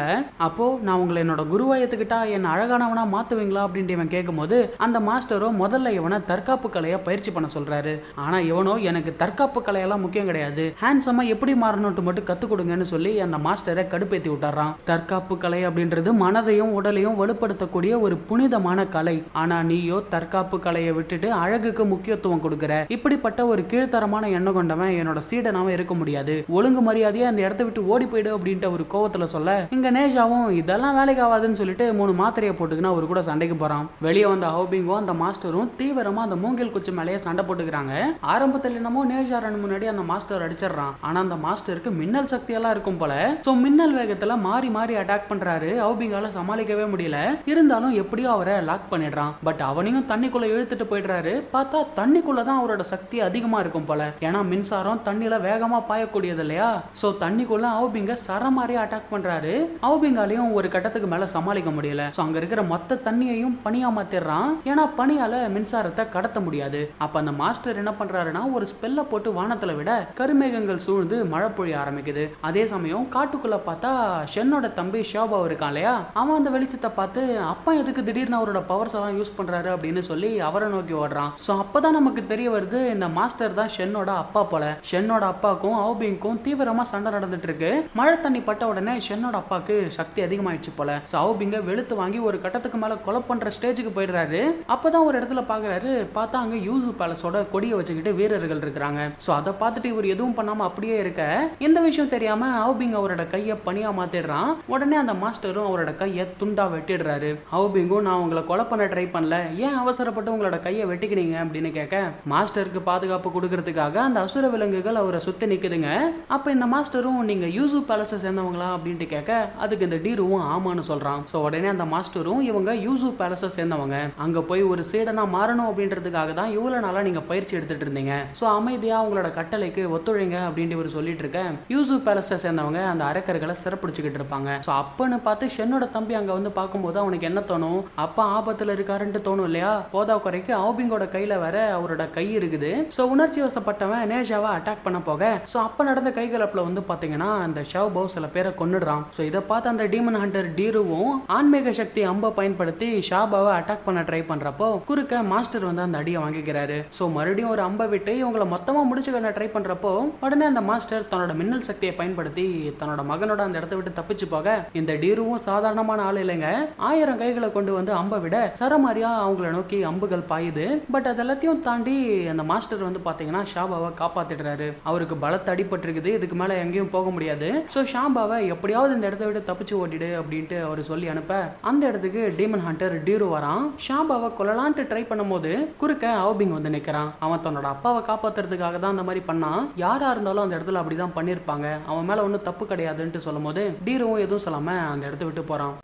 அப்போ நான் உங்களை என்னோட குருவா ஏத்துக்கிட்டா என்ன அழகானவனா மாத்துவீங்களா அப்படின்ட்டு இவன் கேட்கும் போது அந்த மாஸ்டரும் முதல்ல இவனை தற்காப்பு கலையை பயிற்சி பண்ண சொல்றாரு. ஆனா இவனோ எனக்கு தற்காப்பு கலையெல்லாம் முக்கியம் கிடையாது, ஹேண்ட்ஸமா எப்படி மாறணும்ட்டு மட்டும் கத்து கொடுங்கன்னு சொல்லி அந்த மாஸ்டரை கடுப்பேத்தி விட்டுறான். தற்காப்பு கலை அப்படின்றது மனதையும் உடலையும் வலுப்படுத்தக்கூடிய ஒரு புனிதமான கலை. ஆனா நீயோ தற்காப்பு கலையை விட்டுட்டு அழகுக்கு முக்கியத்துவம் கொடுக்கிற. இப்படிப்பட்ட ஒரு கீழ்த்தரமான எண்ணம் கொண்டவன் என்னோட சீடனாவும் இருக்க முடியாது. ஒழுங்கு மரியாதையா அந்த இடத்த விட்டு ஓடி போயிடு அப்படின்ட்டு ஒரு கோவத்துல சொல்ல இங்க நேஷாவும் இதெல்லாம் வேலைக்கு ஆகாதுன்னு சொல்லிட்டு 3 மாத்திரையை போட்டுக்கினா அவரு கூட சண்டைக்கு போறான். வெளியே வந்த அவுபிங்கும் அந்த மாஸ்டரும் தீவிரமா அந்த மூங்கில் குச்சி மேலேயே சண்டை போட்டுக்கிறாங்க. ஆரம்பத்தில் என்னமோ நேஷா ரன் முன்னாடி அந்த மாஸ்டர் அடிச்சிடறான். ஆனா அந்த மாஸ்டருக்கு மின்னல் சக்தி எல்லாம் இருக்கும் போல. சோ மின்னல் வேகத்துல மாறி மாறி அட்டாக் பண்றாரு. அவுபிங்கால சமாளிக்கவே முடியல. இருந்தாலும் எப்படியோ அவரை லாக் பண்ணிடுறான். பட் அவனையும் தண்ணிக்குள்ள இழுத்துட்டு போயிடுறாரு. பார்த்தா தண்ணிக்குள்ளதான் அவரோட சக்தி அதிகமா இருக்கும் போல. ஏன்னா மின்சாரம் தண்ணியில வேகமா பாயக்கூடியது இல்லையா? சோ தண்ணிக்குள்ள அவுபிங்க சரமாரி அட்டாக் பண்றாரு. அவுபிங்காலையும் ஒரு கட்டத்துக்கு மேல சமாளிக்க முடியல. சோ அங்க இருக்கிற மொத்த தண்ணியையும் பனியா மாத்திடுறான். ஏன்னா பனியால மின்சாரத்தை கடத்த முடியாது. அப்ப அந்த மாஸ்டர் என்ன பண்றாருன்னா ஒரு ஸ்பெல்ல போட்டு வானத்துல விட கருமேகங்கள் சூழ்ந்து மழை பொழிய ஆரம்பிக்குது. அதே சமயம் காட்டுக்குள்ள பார்த்தா ஷென்னோட தம்பி ஷோபா இருக்கான் இல்லையா, அவன் அந்த வெளிச்சத்தை பார்த்து அப்பா எதுக்கு திடீர்னு அவரோட பவர்ஸ் எல்லாம் யூஸ் பண்றாரு அப்படின்னு சொல்லி அவரை நோக்கி ஓடுறான். சோ அப்பதான் நமக்கு தெரிய வருது இந்த மாஸ்டர் தான் ஷென்னோட அப்பா போல. ஷென்னோட அப்பாக்கும் அவுபிங்க்கும் தீவிரமா சண்டை நடந்துட்டு இருக்கு. மழை தண்ணி பட்ட உடனே ஷென்னோட அப்பாக்கு சக்தி அதிகமாயிடுச்சு போல. அவுபிங்க வெளுத்து வாங்கி ஒரு கட்டத்துக்கு மேல கொலை பண்ற ஸ்டேஜுக்கு போயிடுறாரு. அப்பதான் ஒரு இடத்துல பாக்குறாரு. பார்த்தா அங்க யூசு பேலஸோட கொடியை வச்சுக்கிட்டு வீரர்கள் இருக்காங்க. சோ அதை பார்த்துட்டு இவர் எதுவும் பண்ணாம அப்படியே இருக்க இந்த விஷயம் தெரியாம அவுபிங் அவரோட கையை பனியா மாத்திடுறான். உடனே அந்த மாஸ்டரும் அவரோட கையை துண்டா வெட்டிடுறாரு. அவுபிங்கும் நான் உங்களை கொலை பண்ண ட்ரை பண்ணல, ஏன் அவசரப்பட்டு உங்களோட கையை வெட்டிக்கிறீங்க அப்படின்னு கேட்க மாஸ்டருக்கு பாதுகாப்பு கொடுக்கறதுக்காக அந்த அசுர விலங்குகள் அவரை சுத்தி நிக்குதுங்க. அப்ப இந்த மாஸ்டரும் நீங்க யூசு பேலஸை சேர்ந்தவங்களா அப்படின்ட்டு கேட்க அதுக்கு இந்த டீருவும் ஆமான்னு சொல்றான். சோ உடனே அந்த மாஸ்டரும் இவங்க யூசு பேலஸை சேர்ந்தவங்க, அங்க போய் ஒரு சீடனா மாறணும் அப்படின்றதுக்காக தான் இவ்வளவு நாளா நீங்க பயிற்சி எடுத்துட்டு இருந்தீங்க. சோ அமைதியா உங்களோட கட்டளைக்கு ஒத்துழைங்க அப்படின்னு இவர் சொல்லிட்டு இருக்க யூசு பேலஸை சேர்ந்தவங்க அந்த அரக்கர்களை சிறப்பிடிச்சுக்கிட்டு இருப்பாங்க. சோ அப்பன்னு பார்த்து ஷென்னோட தம்பி அங்க வந்து பார்க்கும்போது அவனுக்கு என்ன தோணும், அப்பா ஆபத்துல இருக்காருன்ட்டு தோணும் இல்லையா? போதா குறைக்கு அவுபிங்கோட கையில வேற அவரோட கை இருக்குது. சோ உணர்ச்சி வசப்பட்டவன் நேஷாவை அட்டாக் பண்ண எல்லாம் போக சோ அப்ப நடந்த கைகலப்புல வந்து பாத்தீங்கன்னா அந்த ஷாவ் சில பேரை கொன்னுடுறான். சோ இதை பார்த்து அந்த டீமன் ஹண்டர் டீருவும் ஆன்மீக சக்தி அம்பை பயன்படுத்தி ஷாபாவை அட்டாக் பண்ண ட்ரை பண்றப்போ குறுக்க மாஸ்டர் வந்து அந்த அடியை வாங்கிக்கிறாரு. சோ மறுபடியும் ஒரு அம்பை விட்டு இவங்களை மொத்தமா முடிச்சுக்க ட்ரை பண்றப்போ உடனே அந்த மாஸ்டர் தன்னோட மின்னல் சக்தியை பயன்படுத்தி தன்னோட மகனோட அந்த இடத்தை விட்டு தப்பிச்சு போக இந்த டீருவும் சாதாரணமான ஆள் இல்லைங்க. 1000 கைகளை கொண்டு வந்து அம்பை விட சரமாரியா அவங்கள நோக்கி அம்புகள் பாயுது. பட் அதெல்லாத்தையும் தாண்டி அந்த மாஸ்டர் வந்து பாத்தீங்கன்னா ஷாபாவை காப்பாத்திடுறாரு. அவருக்கு பலத்த அடிபட்டு இருக்குது, இதுக்கு மேல எங்கேயும் போக முடியாது. சோ ஷாபாவை எப்படியாவது இந்த இடத்தை விட்டு தப்பிச்சு ஓடிடு அப்படின்ட்டு அவர் சொல்லி அனுப்ப அந்த இடத்துக்கு டீமன் ஹண்டர் டீரு வரான். ஷாபாவை கொல்லலான்ட்டு ட்ரை பண்ணும்போது குறுக்க ஆவ்பிங் வந்து நிக்கிறான். அவன் தன்னோட அப்பாவை காப்பாத்துறதுக்காக தான் அந்த மாதிரி பண்ணான். யாரா இருந்தாலும் அந்த இடத்துல அப்படிதான் பண்ணிருப்பாங்க, அவன் மேல ஒன்றும் தப்பு கிடையாதுன்னு சொல்லும் போது டீருவும் எதுவும் சொல்லாம அந்த இடத்த விட்டு போறான்.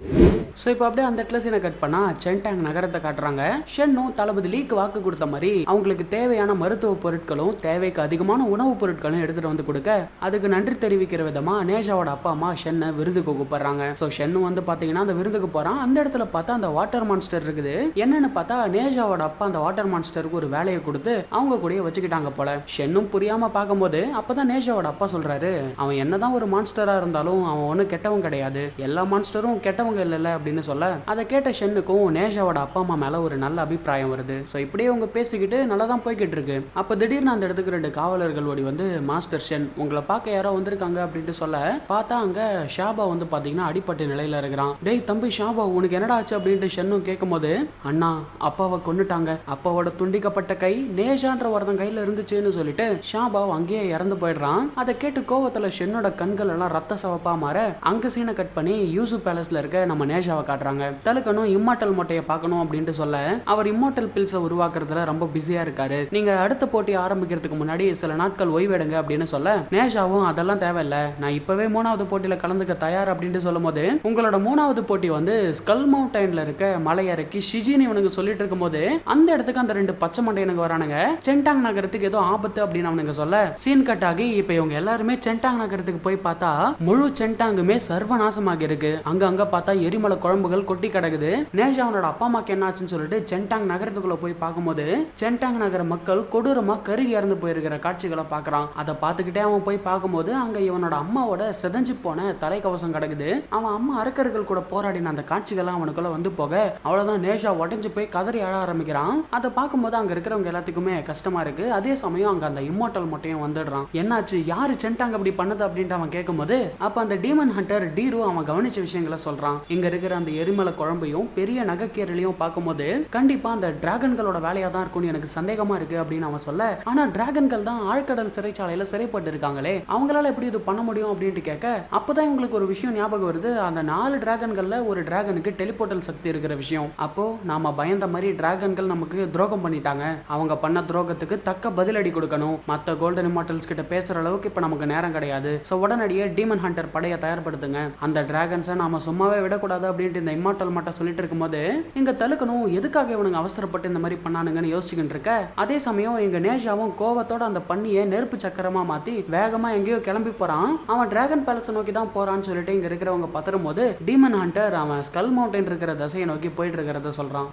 ஸோ இப்போ அப்படியே அந்த இடத்துல சீனை கட் பண்ணா சென்டாங் நகரத்தை காட்டுறாங்க. ஷென்னும் தளபதி லீக்கு வாக்கு கொடுத்த மாதிரி அவங்களுக்கு தேவையான மருத்துவ பொருட்களும் தேவைக்கு அதிகமான உணவுப் பொருட்களும் எடுத்துட்டு வந்து கொடுக்க அதுக்கு நன்றி தெரிவிக்கிற விதமா நேஷாவோட அப்பா அம்மா ஷென்னை விருதுக்கு கூப்பிடுறாங்க. ஸோ ஷென்னு வந்து பாத்தீங்கன்னா அந்த விருதுக்கு போறான். அந்த இடத்துல பார்த்தா அந்த வாட்டர் மான்ஸ்டர் இருக்குது. என்னன்னு பார்த்தா நேஷாவோட அப்பா அந்த வாட்டர் மான்ஸ்டருக்கு ஒரு வேலையை கொடுத்து அவங்க கூட வச்சுக்கிட்டாங்க போல. ஷென்னும் புரியாம பார்க்கும்போது அப்பதான் நேஷாவோட அப்பா சொல்றாரு, அவன் என்னதான் ஒரு மான்ஸ்டரா இருந்தாலும் அவன் ஒன்னும் கெட்டவன் கிடையாது, எல்லா மான்ஸ்டரும் கெட்டவங்க இல்ல அப்படின்னு சொல்ல அதை கேட்ட ஷென்னுக்கும் நேஷாவோட அப்பா அம்மா மேல ஒரு நல்ல அபிப்பிராயம் வருது. ஸோ இப்படியே அவங்க பேசிக்கிட்டு நல்லா தான் போய்கிட்டு இருக்கு. அப்ப திடீர்னு அந்த இடத்துக்கு 2 காவலர்கள் ஓடி வந்து மாஸ்டர் ஷென் உங்களை பார்க்க யாரோ வந்திருக்காங்க அப்படின்ட்டு சொல்ல பார்த்தா அங்க ஷாபா வந்து பாத்தீங்கன்னா அடிப்பட்ட நிலையில இருக்கிறான். டேய் தம்பி ஷாபா உனக்கு என்னடா ஆச்சு அப்படின்ட்டு ஷென்னும் கேட்கும் போது அண்ணா அப்பாவை கொன்னுட்டாங்க, அப்பாவோட துண்டிக்கப்பட்ட கை நேஷான்ற ஒருத்தன் கையில இருந்துச்சுன்னு சொல்லிட்டு ஷாபா அங்கேயே இறந்து போயிடுறான். அதை கேட்டு கோவத்துல ஷென்னோட கண்கள் எல்லாம் ரத்த சவப்பா மாற அங்க சீனை கட் பண்ணி யூசுப் பேலஸ்ல இருக்க நம்ம நேஷாவை காட்டுறாங்க. தலுக்கணும் இம்மார்டல் மொட்டையை பார்க்கணும் அப்படின்ட்டு சொல்ல அவர் இம்மார்டல் பில்ஸை உருவாக்குறதுல ரொம்ப பிஸியா இருக்காரு, நீங்க அடுத்த போட்டி ஆரம்பிக்கிறதுக்கு முன்னாடி சில நாட்கள் ஓய்வெடுங்க அப்படின்னு சொல்ல நேஷாவும் அதெல்லாம் தேவையில்ல, நான் இப்பவே 3வது போட்டியில கலந்துக்க தயார் அப்படின்ட்டு சொல்லும் போது உங்களோட 3வது போட்டி வந்து ஸ்கல் மவுண்டைன்ல இருக்க மலையறைக்கு ஷிஜின்னு இவனுக்கு சொல்லிட்டு இருக்கும் போது அந்த இடத்துக்கு அந்த 2 பச்சை மண்டையனுக்கு வரானுங்க. சென்டாங் நகரத்துக்கு ஏதோ ஆபத்து அப்படின்னு அவனுங்க சொல்ல சீன் கட் ஆகி இப்ப இவங்க எல்லாருமே சென்டாங் நகரத்துக்கு போய் பார்த்தா முழு சென்டாங்குமே சர்வநாசமாக இருக்கு. அங்க பார்த்தா எரிமலை குழம்புகள் கொட்டி கிடக்குது. நேஷா அவனோட அப்பா அம்மாக்கு என்னாச்சுன்னு சொல்லிட்டு சென்டாங் நகரத்துக்குள்ள போய் பார்க்கும்போது சென்டாங் நகர மக்கள் கொடூரமா கருகி இறந்து போயிருக்கிற காட்சிகளை பார்க்கறான். அதை பார்த்துக்கிட்டே அவன் போய் பார்க்கும்போது அங்க இவனோட அம்மாவோட செதஞ்சு போன தலைக்கவசம் கிடக்குது. அவன் அம்மா அரக்கர்கள் கூட போராடின அந்த காட்சிகள் அவனுக்குள்ள வந்து போக அவ்வளவுதான் நேஷா உடஞ்சு போய் கதறி அழ ஆரம்பிக்கிறான். அதை பார்க்கும்போது அங்க இருக்கிறவங்க எல்லாத்துக்குமே கஷ்டமா இருக்கு. அதே சமயம் அங்க அந்த இம்மோர்டல் மொட்டையும் வந்துடுறான். என்னாச்சு யாரு சென்டாங் அப்படி பண்ணது அப்படின்ட்டு அவன் கேட்கும்போது அப்ப அந்த டீமன் ஹண்டர் டீரு அவன் கவனிச்ச விஷயங்களை சொல்றான். இங்க இருக்கிற அந்த எரிமலை குழம்பையும் பெரிய நகைக்கீரலையும் பார்க்கும்போது கண்டிப்பா அந்த டிராகன்களோட வேலையா தான் இருக்கும்னு எனக்கு சந்தேகமா இருக்கு அப்படின்னு அவன் சொல்ல ஆனா டிராகன்கள் தான் ஆழ்கடல் சிறைச்சாலையில சிறைப்பட்டு இருக்காங்களே அவங்களால எப்படி இது பண்ண முடியும் அப்படின்ட்டு கேட்க அப்பதான் இவங்களுக்கு ஒரு விஷயம் ஞாபகம் வருது. அந்த 4 டிராகன்கள்ல ஒரு டிராகனுக்கு டெலிபோர்ட்டல் சக்தி இருக்கிற விஷயம். அப்போ நாம பயந்த மாதிரி டிராகன்கள் நமக்கு துரோகம் பண்ணிட்டாங்க, அவங்க பண்ண துரோகத்துக்கு தக்க பதிலடி கொடுக்கணும். மத்த கோல்டன் இம்மார்டல்ஸ் கிட்ட பேசுற அளவுக்கு இப்ப நமக்கு நேரம் கிடையாது. சோ உடனடியே டீமன் ஹண்டர் படையை தயார்படுத்துங்க, அந்த டிராகன்ஸை நாம சும்மாவே விடக்கூடாது அப்படின்ட்டு இந்த இம்மார்டல் மட்டும் சொல்லிட்டு இருக்கும்போது இங்க தலுக்கணும் எதுக்காக இவனுங்க அவசரப்பட்டு இந்த மாதிரி பண்ணானுங்கன்னு யோசிச்சுக்கிட்டு இருக்க அதே சமயம் எங்க நேஷாவும் கோவத்தோட அந்த பண்ணியை நெருப்பு சக்கரமா மாத்தி வேகமா எங்கேயோ கிளம்பி போறான். அவன் டிராகன் பேலஸ் நோக்கி தான் போறான்னு சொல்லிட்டு இங்க இருக்கிறவங்க பதறும் போது டீமன் ஹண்டர் அவன் ஸ்கல் மவுண்டன் இருக்கிற திசையை நோக்கி போயிட்டு இருக்கிறத சொல்றான்.